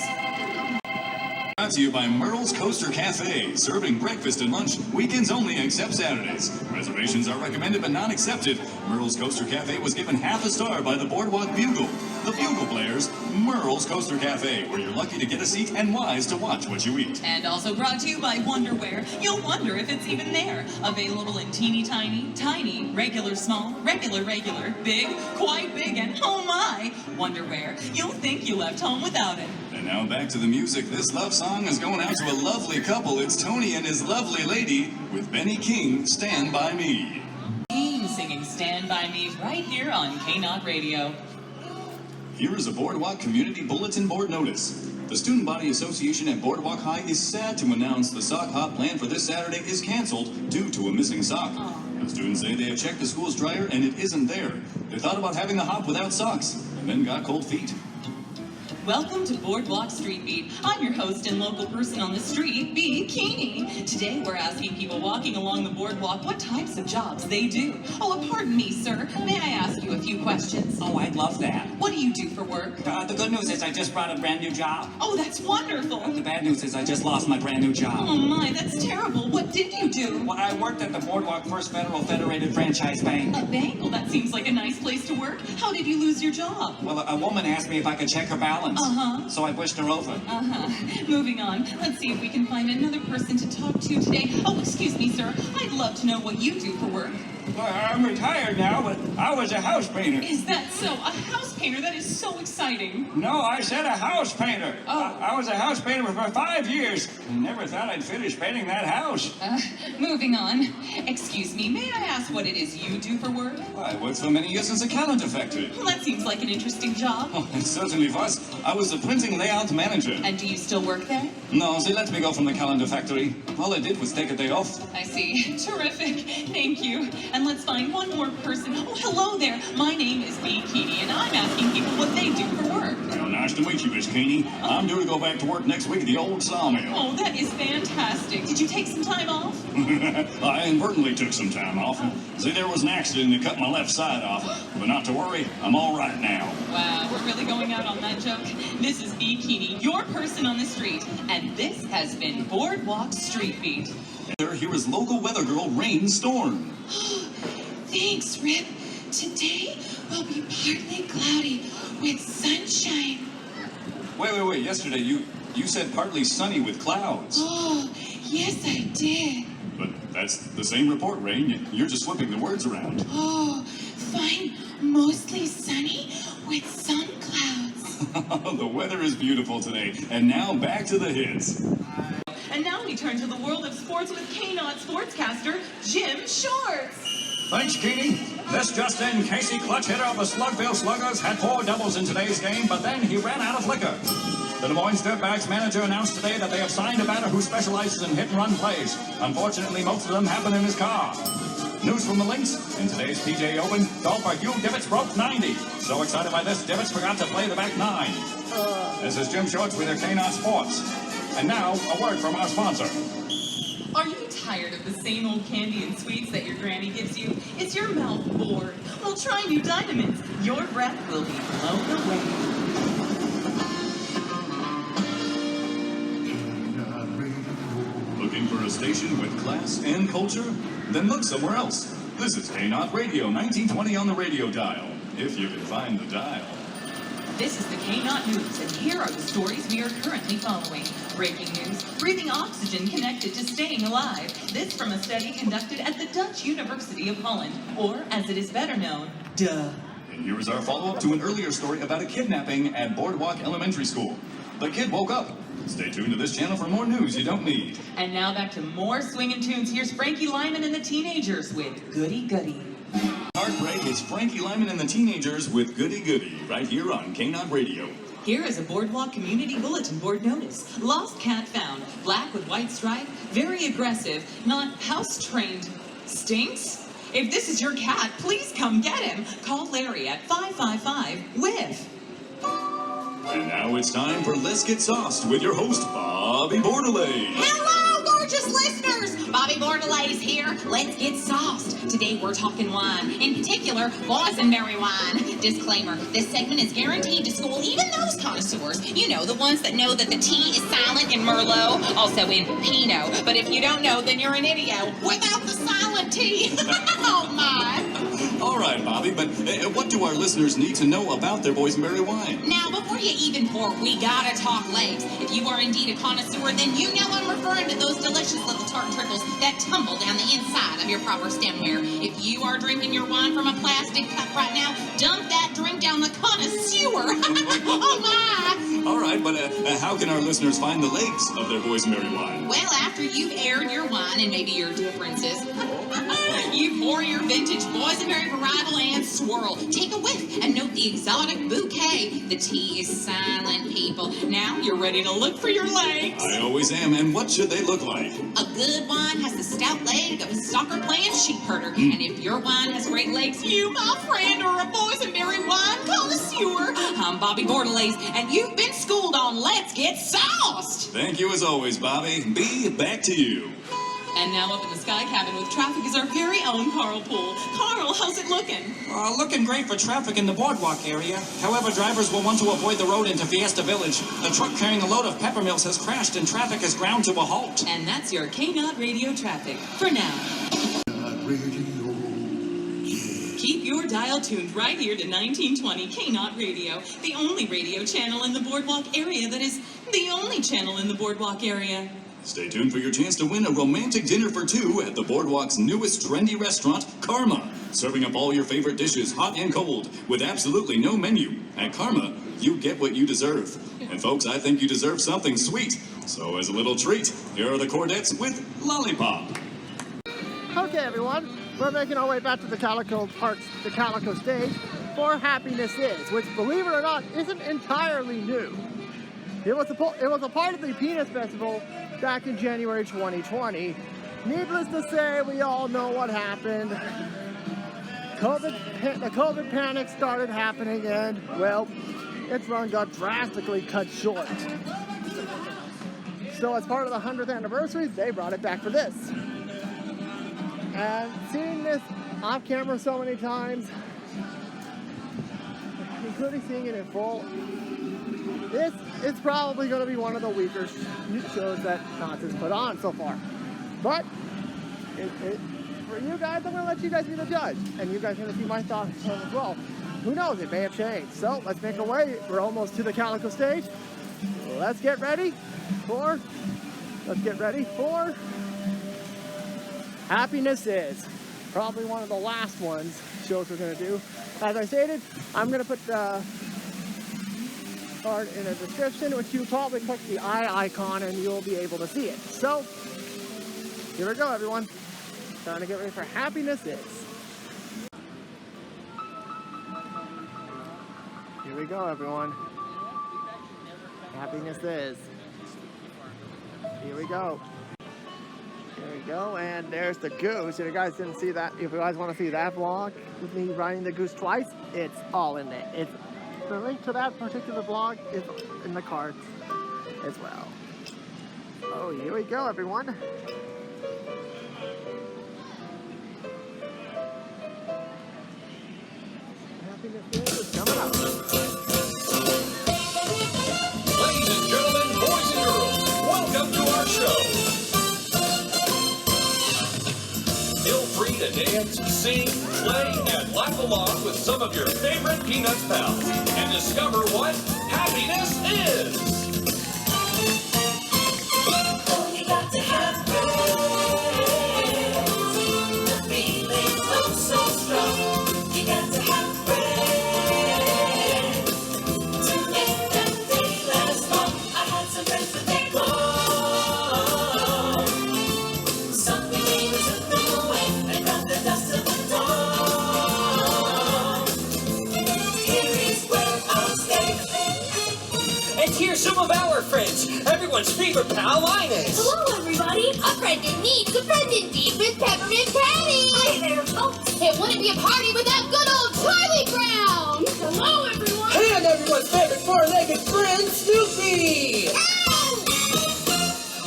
Brought to you by Merle's Coaster Cafe, serving breakfast and lunch, weekends only except Saturdays. Reservations are recommended but not accepted. Merle's Coaster Cafe was given half a star by the Boardwalk Bugle. The Bugle Players, Merle's Coaster Cafe, where you're lucky to get a seat and wise to watch what you eat. And also brought to you by Wonderwear. You'll wonder if it's even there. Available in teeny tiny, tiny, regular small, regular, big, quite big, and oh my! Wonderwear. You'll think you left home without it. And now back to the music. This love song is going out to a lovely couple. It's Tony and his lovely lady with Benny King, Stand By Me. King singing Stand By Me right here on K-Not Radio. Here is a Boardwalk Community Bulletin Board notice. The Student Body Association at Boardwalk High is sad to announce the sock hop plan for this Saturday is canceled due to a missing sock. The students say they have checked the school's dryer and it isn't there. They thought about having the hop without socks and then got cold feet. Welcome to Boardwalk Street Beat. I'm your host and local person on the street, B. Keeney. Today we're asking people walking along the boardwalk what types of jobs they do. Oh, pardon me, sir. May I ask you a few questions? Oh, I'd love that. What do you do for work? The good news is I just brought a brand new job. Oh, that's wonderful. The bad news is I just lost my brand new job. Oh my, that's terrible. What did you do? Well, I worked at the Boardwalk First Federal Federated Franchise Bank. A bank? Well, that seems like a nice place to work. How did you lose your job? Well, a woman asked me if I could check her balance. So I pushed her over. Moving on. Let's see if we can find another person to talk to today. Oh, excuse me, sir. I'd love to know what you do for work. I'm retired now, but I was a house painter. Is that so? A house painter? That is so exciting. No, I said a house painter. Oh. I was a house painter for 5 years. Never thought I'd finish painting that house. Moving on. Excuse me, may I ask what it is you do for work? I worked for many years as a calendar factory. Well, that seems like an interesting job. Oh, it certainly was. I was the printing layout manager. And do you still work there? No, they let me go from the calendar factory. All I did was take a day off. I see. Terrific. Thank you. And let's find one more person. Oh, hello there. My name is Bee Keeney, and I'm asking people what they do for work. Well, nice to meet you, Miss Keeney. I'm due to go back to work next week at the old sawmill. Oh, that is fantastic. Did you take some time off? I inadvertently took some time off. See, there was an accident that cut my left side off. But not to worry, I'm all right now. Wow, we're really going out on that joke. This is Bee Keeney, your person on the street, and this has been Boardwalk Street Beat. Here is local weather girl Rain Storm. Thanks, Rip. Today will be partly cloudy with sunshine. Wait. Yesterday you said partly sunny with clouds. Oh, yes, I did. But that's the same report, Rain. You're just flipping the words around. Oh, fine. Mostly sunny with some clouds. The weather is beautiful today. And now back to the hits. And now we turn to the world of sports with K-Not sportscaster Jim Shorts. Thanks, Keeney. This just in, Casey, clutch hitter of the Slugville Sluggers, had 4 doubles in today's game, but then he ran out of liquor. The Des Moines Dirtbags manager announced today that they have signed a batter who specializes in hit-and-run plays. Unfortunately, most of them happen in his car. News from the links. In today's PGA Open, golfer Hugh Divots broke 90. So excited by this, Divots forgot to play the back 9. This is Jim Shorts with your K-Not Sports. And now, a word from our sponsor. Are you tired of the same old candy and sweets that your granny gives you? Is your mouth bored? Well, try new Dynamins. Your breath will be blown away. Looking for a station with class and culture? Then look somewhere else. This is K-Not Radio 1920 on the radio dial, if you can find the dial. This is the K-Not News, and here are the stories we are currently following. Breaking news, breathing oxygen connected to staying alive. This from a study conducted at the Dutch University of Holland, or as it is better known, duh. And here is our follow-up to an earlier story about a kidnapping at Boardwalk Elementary School. The kid woke up. Stay tuned to this channel for more news you don't need. And now back to more swinging tunes. Here's Frankie Lyman and the Teenagers with Goody Goody. Heartbreak is Frankie Lyman and the Teenagers with Goody Goody, right here on K-Not Radio. Here is a Boardwalk Community Bulletin Board notice. Lost cat found. Black with white stripe. Very aggressive. Not house-trained. Stinks? If this is your cat, please come get him. Call Larry at 555-WIF. And now it's time for Let's Get Sauced with your host, Bobby Bordelais. Hello, gorgeous listeners! Bobby Bordelais here. Let's get sauced. Today we're talking wine. In particular, boysenberry wine. Disclaimer, this segment is guaranteed to school even those connoisseurs. You know, the ones that know that the T is silent in Merlot, also in Pinot. But if you don't know, then you're an idiot without the silent T. Oh, my. All right, Bobby, but what do our listeners need to know about their boysenberry wine? Now, before you even pour, we gotta talk legs. If you are indeed a connoisseur, then you know I'm referring to those delicious little tart trickles that tumble down the inside of your proper stemware. If you are drinking your wine from a plastic cup right now, dump that drink down the connoisseur. Oh, my. All right, but how can our listeners find the legs of their boysenberry wine? Well, after you've aired your wine and maybe your differences, you pour your vintage boysenberry varietal and swirl. Take a whiff and note the exotic bouquet. The tea is silent, people. Now you're ready to look for your legs. I always am, and what should they look like? A good wine has the stout leg of a soccer-playing sheep herder. And if your wine has great legs, you, my friend, are a boysenberry wine connoisseur. I'm Bobby Bordelais, and you've been schooled on Let's Get Sauced. Thank you as always, Bobby. B, back to you. And now up in the sky cabin with traffic is our very own Carl Poole. Carl, how's it looking? Looking great for traffic in the boardwalk area. However, drivers will want to avoid the road into Fiesta Village. The truck carrying a load of peppermills has crashed and traffic has ground to a halt. And that's your K-Not Radio traffic for now. Keep your dial tuned right here to 1920 K-Not Radio, the only radio channel in the boardwalk area that is the only channel in the boardwalk area. Stay tuned for your chance to win a romantic dinner for two at the Boardwalk's newest trendy restaurant, Karma. Serving up all your favorite dishes, hot and cold, with absolutely no menu. At Karma, you get what you deserve. And folks, I think you deserve something sweet. So as a little treat, here are the Cordettes with Lollipop. Okay, everyone, we're making our way back to the Calico stage for Happiness Is, which, believe it or not, isn't entirely new. It was a part of the Peanuts Festival back in January 2020. Needless to say, we all know what happened. The COVID panic started happening, and, well, its run got drastically cut short. So as part of the 100th anniversary, they brought it back for this. And seeing this off camera so many times, including seeing it in full, it's probably going to be one of the weaker shows that Knott's has put on so far. But for you guys, I'm going to let you guys be the judge. And you guys are going to see my thoughts on it as well. Who knows, it may have changed. So let's make our way. We're almost to the Calico stage. Let's get ready for Happiness Is. Probably one of the last shows we're going to do. As I stated, I'm going to put the card in the description, which you probably click the eye icon and you'll be able to see it. So, here we go, everyone. Time to get ready for Happiness Is. Here we go, everyone. Happiness Is. Here we go. There we go, and there's the goose. If you guys didn't see that, if you guys want to see that vlog with me riding the goose twice, it's all in there. The link to that particular vlog is in the cards as well. Oh, here we go, everyone. Happiness is coming up. Ladies and gentlemen, boys and girls, welcome to our show. Feel free to dance, sing, play, and laugh along with some of your favorite Peanuts pals and discover what happiness is. Oh, you got to have friends. The feeling oh so strong. You got to have friends to make that day last long. I had some friends that they long. Something even took them away and got the dust of the dawn. Here is where I'll stay. And here's some of our friends. Everyone's favorite pal, Linus. Hello, everybody. A friend in need, a friend indeed with Peppermint Patty. Hi there, folks. It wouldn't be a party without good old Charlie Brown. Hello, everyone. And everyone's favorite four-legged friend, Snoopy.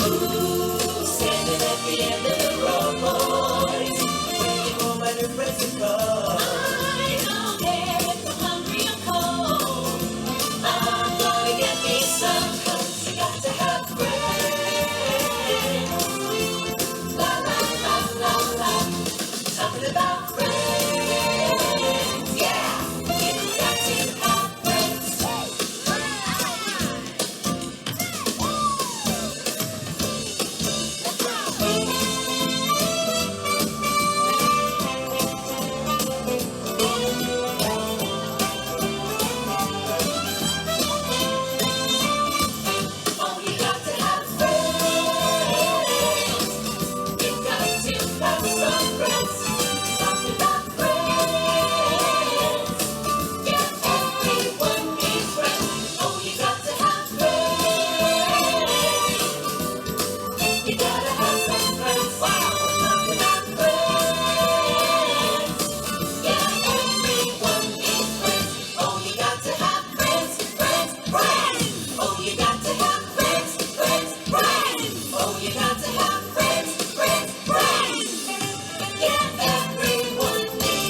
Ooh, standing at the end of the road, boys. Bringing home my new present card. I don't care if I'm hungry or cold. I'm gonna get me some, 'cause you got to have friends. La la la la la. Talking about friends. Yeah, you got to have friends. Oh, you got to have friends. You got to have some friends. Talking about friends. Yeah, everyone needs friends. Oh, you got to have friends. You gotta have some friends. Wow, talking about friends. Yeah, everyone needs friends. Oh, you got to have friends, friends, friends. Oh, you got to have friends, friends, friends. Oh, you got to have friends, friends, friends. Yeah, everyone needs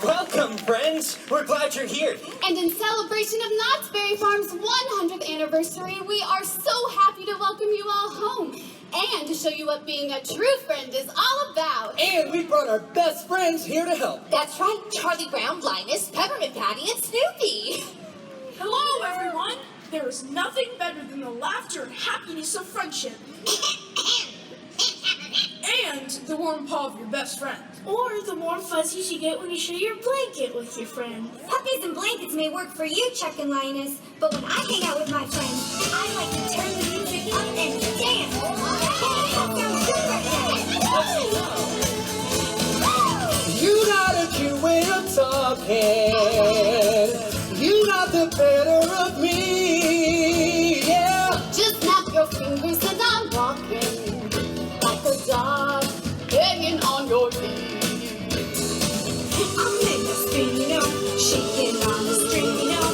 Welcome, friends. We're glad you're here. And in celebration of Knott's Berry Farm's 100th anniversary, we are so happy to welcome you all home. And to show you what being a true friend is all about. And we brought our best friends here to help. That's right, Charlie Brown, Linus, Peppermint Patty, and Snoopy. Hello, everyone. There is nothing better than the laughter and happiness of friendship. And the warm paw of your best friend. Or the warm fuzzies you get when you share your blanket with your friend. Puppies and blankets may work for you, Chuck and Linus, but when I hang out with my friends, I like to turn the music up and dance. Hey, that sounds good right now. You got a cute way of talking. You got the better of me. Yeah. Just snap your fingers and I'm walking like a dog hanging on your knee. I'm in the spin, you know, shaking on the string, you know.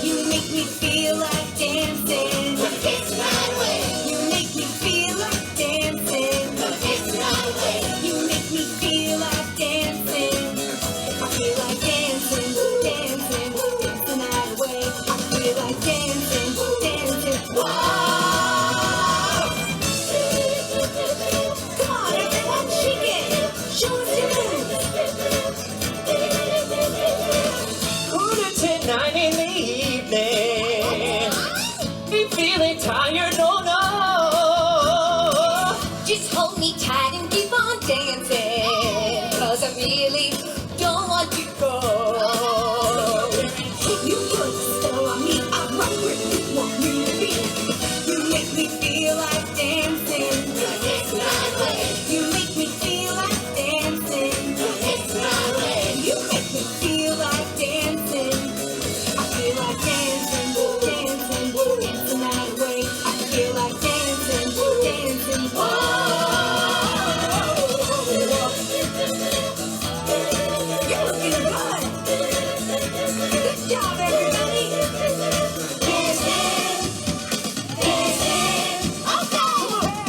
You make me feel like dancing. It's my way. You make me feel like dancing. It's my way. You make me feel like dancing. I feel like dancing, dancing, dancing that way. I feel like dancing, dancing. Whoa! Come on, everyone, shake it. Show us your moves. Quarter to 9 in the evening. Be feeling tired, no. Just hold me tight and keep on dancing, 'cause I really don't want to go. You put a spell on me, I'm right where you want me to be. You make me feel like dancing. It's my way. You make me feel like dancing. It's my way. You make me feel like dancing. I feel like dancing, dancing, dancing that way. I feel like dancing, dancing. Whoa. You're looking good. Good job, everybody. Dancing, dancing. Okay.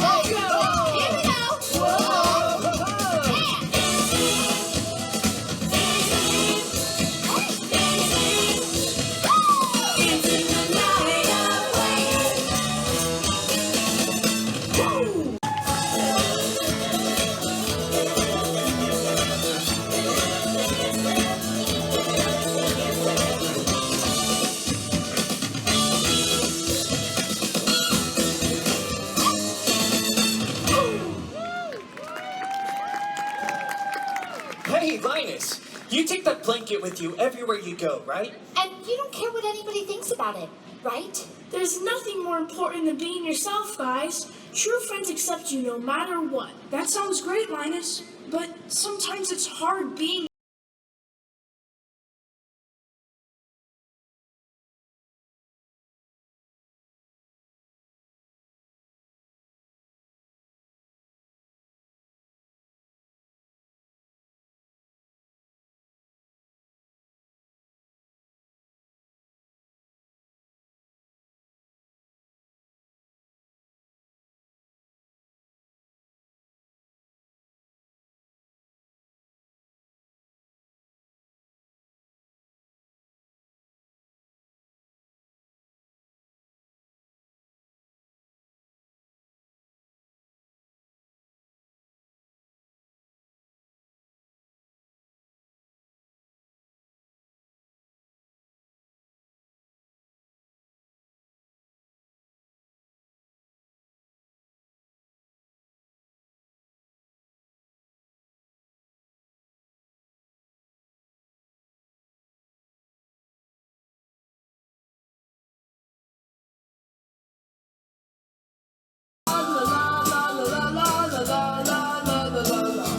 There you go. Here we go. Whoa. Dancing the night away. Woo. Hey, Linus, you take that blanket with you everywhere you go, right? And you don't care what anybody thinks about it, right? There's nothing more important than being yourself, guys. True friends accept you no matter what. That sounds great, Linus. But sometimes it's hard being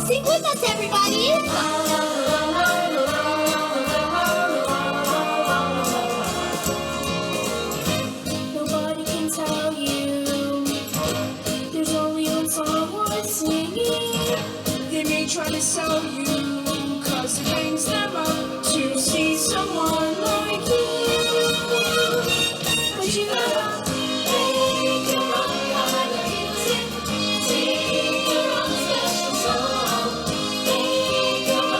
Sing with us, everybody! nobody can tell you. There's only one song worth singing. They may try to sell you, 'cause it brings them up to see someone like you. But you gotta make your own kind of music. Sing your own special song. Make your own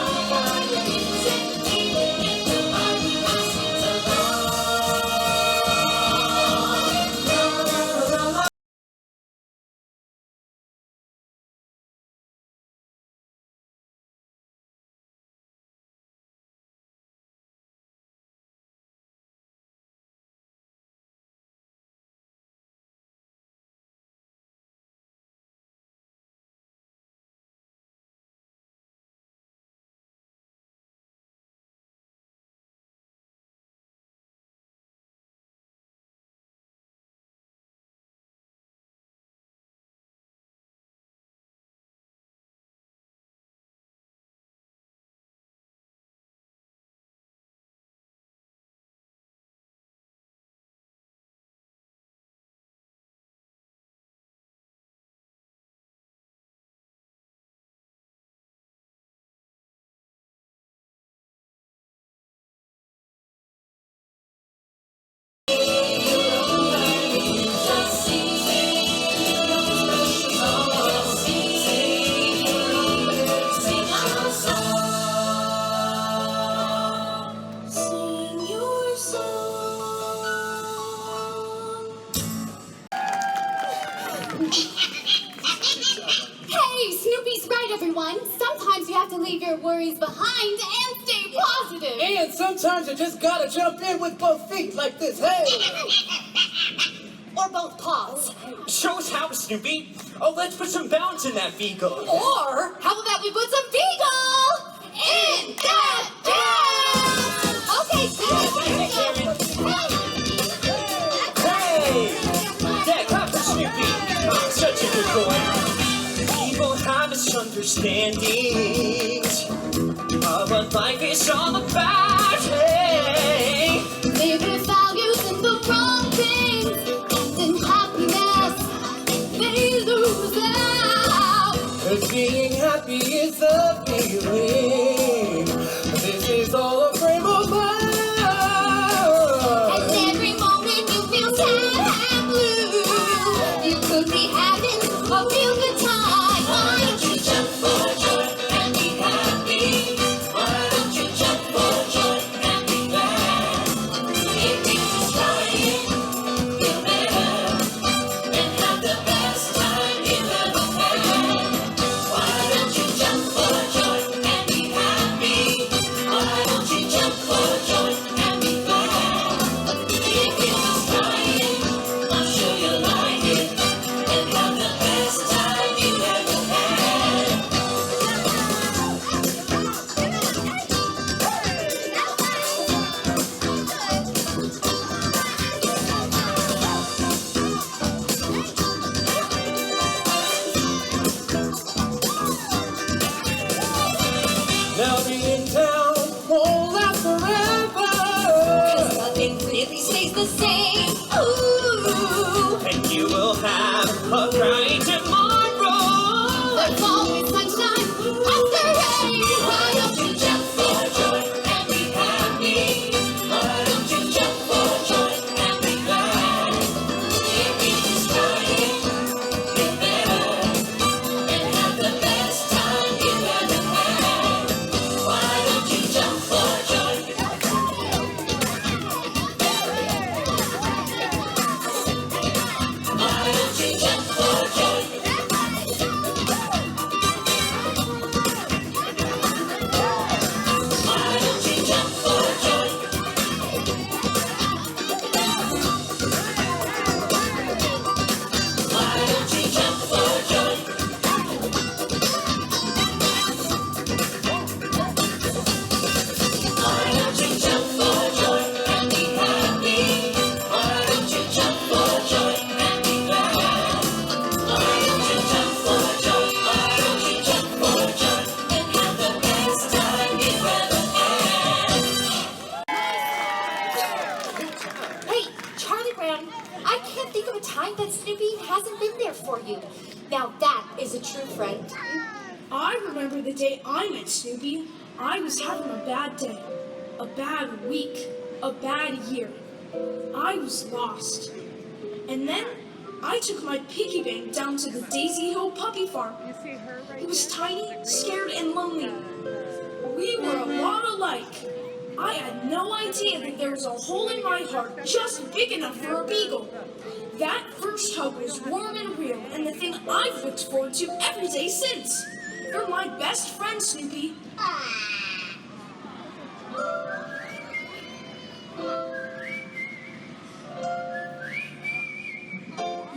your worries behind and stay positive. And sometimes you just gotta jump in with both feet like this. Hey! Or both paws. Show us how, Snoopy. Oh, let's put some bounce in that vehicle. Or how about we put some Beagle in that dance? Okay, Hey! Yeah, clap for Snoopy. Oh, such a good boy. People have misunderstandings of what life is all about. Hey! They put values in the wrong things, and in happiness, they lose out. 'Cause being happy is a feeling. This is all a frame of mind. And every moment you feel sad and blue, you could be having a real good time. Why don't you jump for joy and be happy? Why don't you jump for joy and be glad? If you just try it, feel better and have the best time you ever had. Why don't you jump for joy and be happy? Why don't you jump for joy and be glad? If you just try it, I'm sure you'll like it and have the best time you ever had. Now being down won't last forever. 'Cause nothing really stays the same. Ooh. And you will have a bright tomorrow. There's always sunshine after rain. Why don't you jump for joy and be happy? Why don't you jump for joy and be glad? If you just try it, get better and have the best time you ever had. Why don't you jump for joy? Why don't you jump for joy? Why don't you jump for joy? Why don't you jump for joy? Why don't you jump for joy and be happy? Why don't you jump for joy and be glad? Why don't you jump for joy? Why don't you jump for joy and have the best time you ever had? Hey, Charlie Brown, I can't think of a time that Snoopy hasn't been there for you. Now that is a true friend. I remember the day I met Snoopy. I was having a bad day, a bad week, a bad year. I was lost. And then I took my piggy bank down to the Daisy Hill puppy farm. It was tiny, scared, and lonely. We were a lot alike. I had no idea that there was a hole in my heart just big enough for a beagle. That first hug was warm and real, and the thing I've looked forward to every day since. You're my best friend, Snoopy.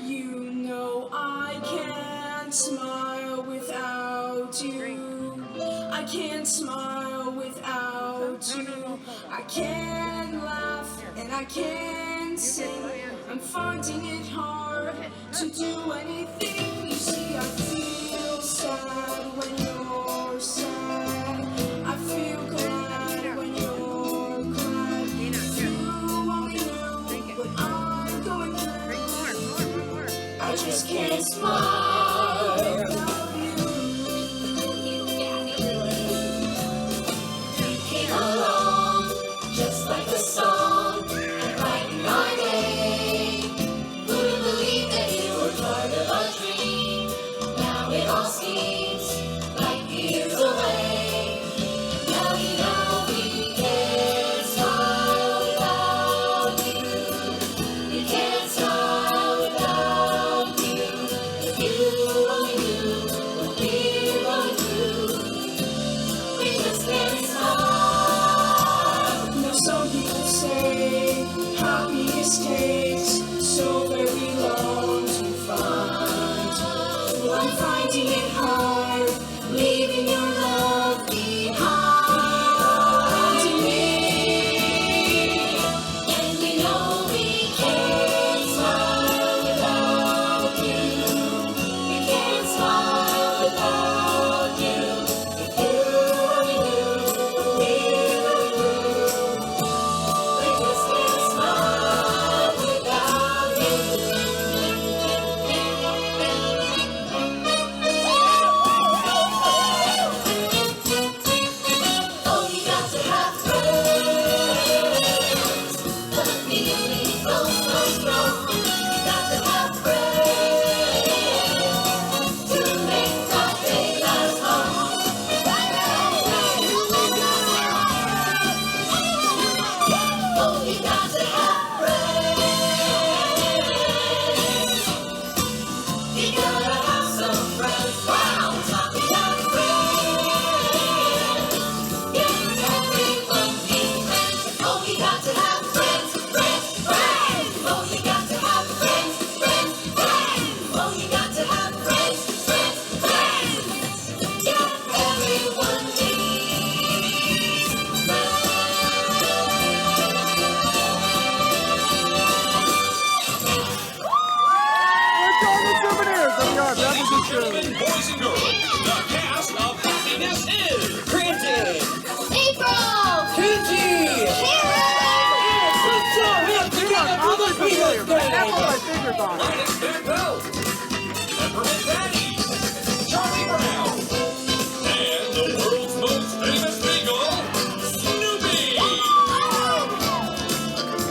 You know I can't smile without you. I can't smile without you. I can't laugh and I can't sing. I'm finding it hard to do anything. You see, I feel sad when you're sad. I feel glad when you're glad. You only know what I'm going through. I just can't smile without you. You came along just like a song and brightened my day. Wouldn't believe that you were part of a dream. Now it all seems like always takes so very long to find. I'm finding it hard, leaving your love behind to me. And we know we can't smile without you. We can't smile without you. We just can't smile without you. Oh, you got to have friends. The feeling grows so strong. You got to have friends to make the day last long. Oh, you got to have friends. You gotta have some friends. Wow, talking about friends. Yeah, everyone needs friends. Oh, you got to have friends, friends, friends. Oh, you got to have friends, friends, friends. Oh, you got to have friends, friends, friends. Yeah, everyone needs We're talking souvenirs of your beverages show. Boys and girls, the cast of Happiness is Granted. April! Kenji. Put your hands together for the Beatles That's gang. what my fingers on. Linus Van Pelt, Peppermint Patty, Charlie Brown, and the world's most famous beagle, Snoopy.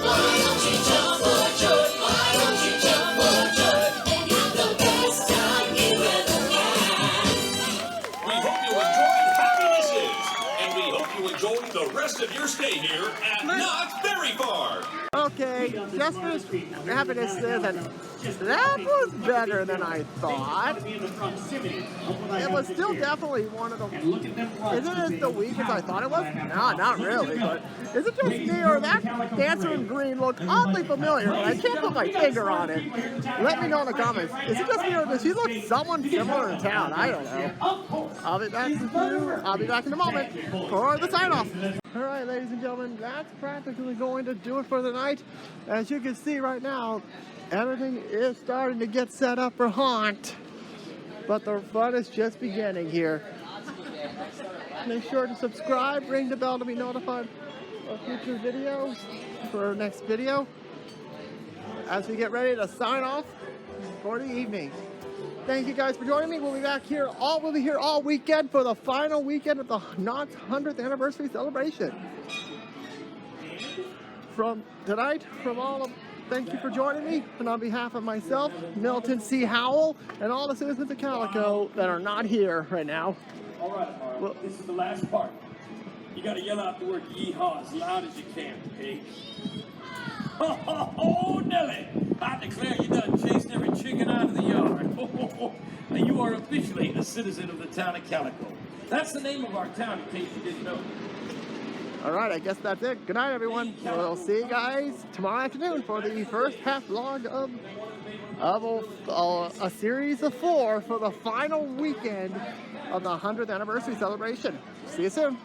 Why don't you jump for joy? Why don't you jump for joy? And have the best time you ever had. We hope you enjoyed Happinesses, and we hope you enjoyed the rest of your stay here at Not Very Far. Okay, just finished Happinesses, and that was better than I thought. It was still definitely one of the... Isn't it the weakest I thought it was? No, not really, but... Is it just me, or that dancer in green looked oddly familiar, but I can't put my finger on it? Let me know in the comments. Is it just me, or does she look someone similar in town? I don't know. I'll be back in a moment for the sign-off. All right, ladies and gentlemen, that's practically going to do it for the night. As you can see right now, everything is starting to get set up for Haunt, but the fun is just beginning here. Make sure to subscribe, ring the bell to be notified of future videos for our next video as we get ready to sign off for the evening. Thank you guys for joining me. We'll be here all weekend for the final weekend of the Knott's 100th anniversary celebration. From tonight, thank you for joining me, and on behalf of myself, Milton C. Howell, and all the citizens of Calico that are not here right now. All right, Mark. This is the last part. You gotta yell out the word yeehaw as loud as you can, okay? Ho, ho, ho, Nelly! I declare you done chased every chicken out of the yard. Ho, ho, ho. Now you are officially a citizen of the town of Calico. That's the name of our town, in case you didn't know. All right, I guess that's it. Good night, everyone. We'll see you guys tomorrow afternoon for the first half vlog of a series of 4 for the final weekend of the 100th anniversary celebration. See you soon.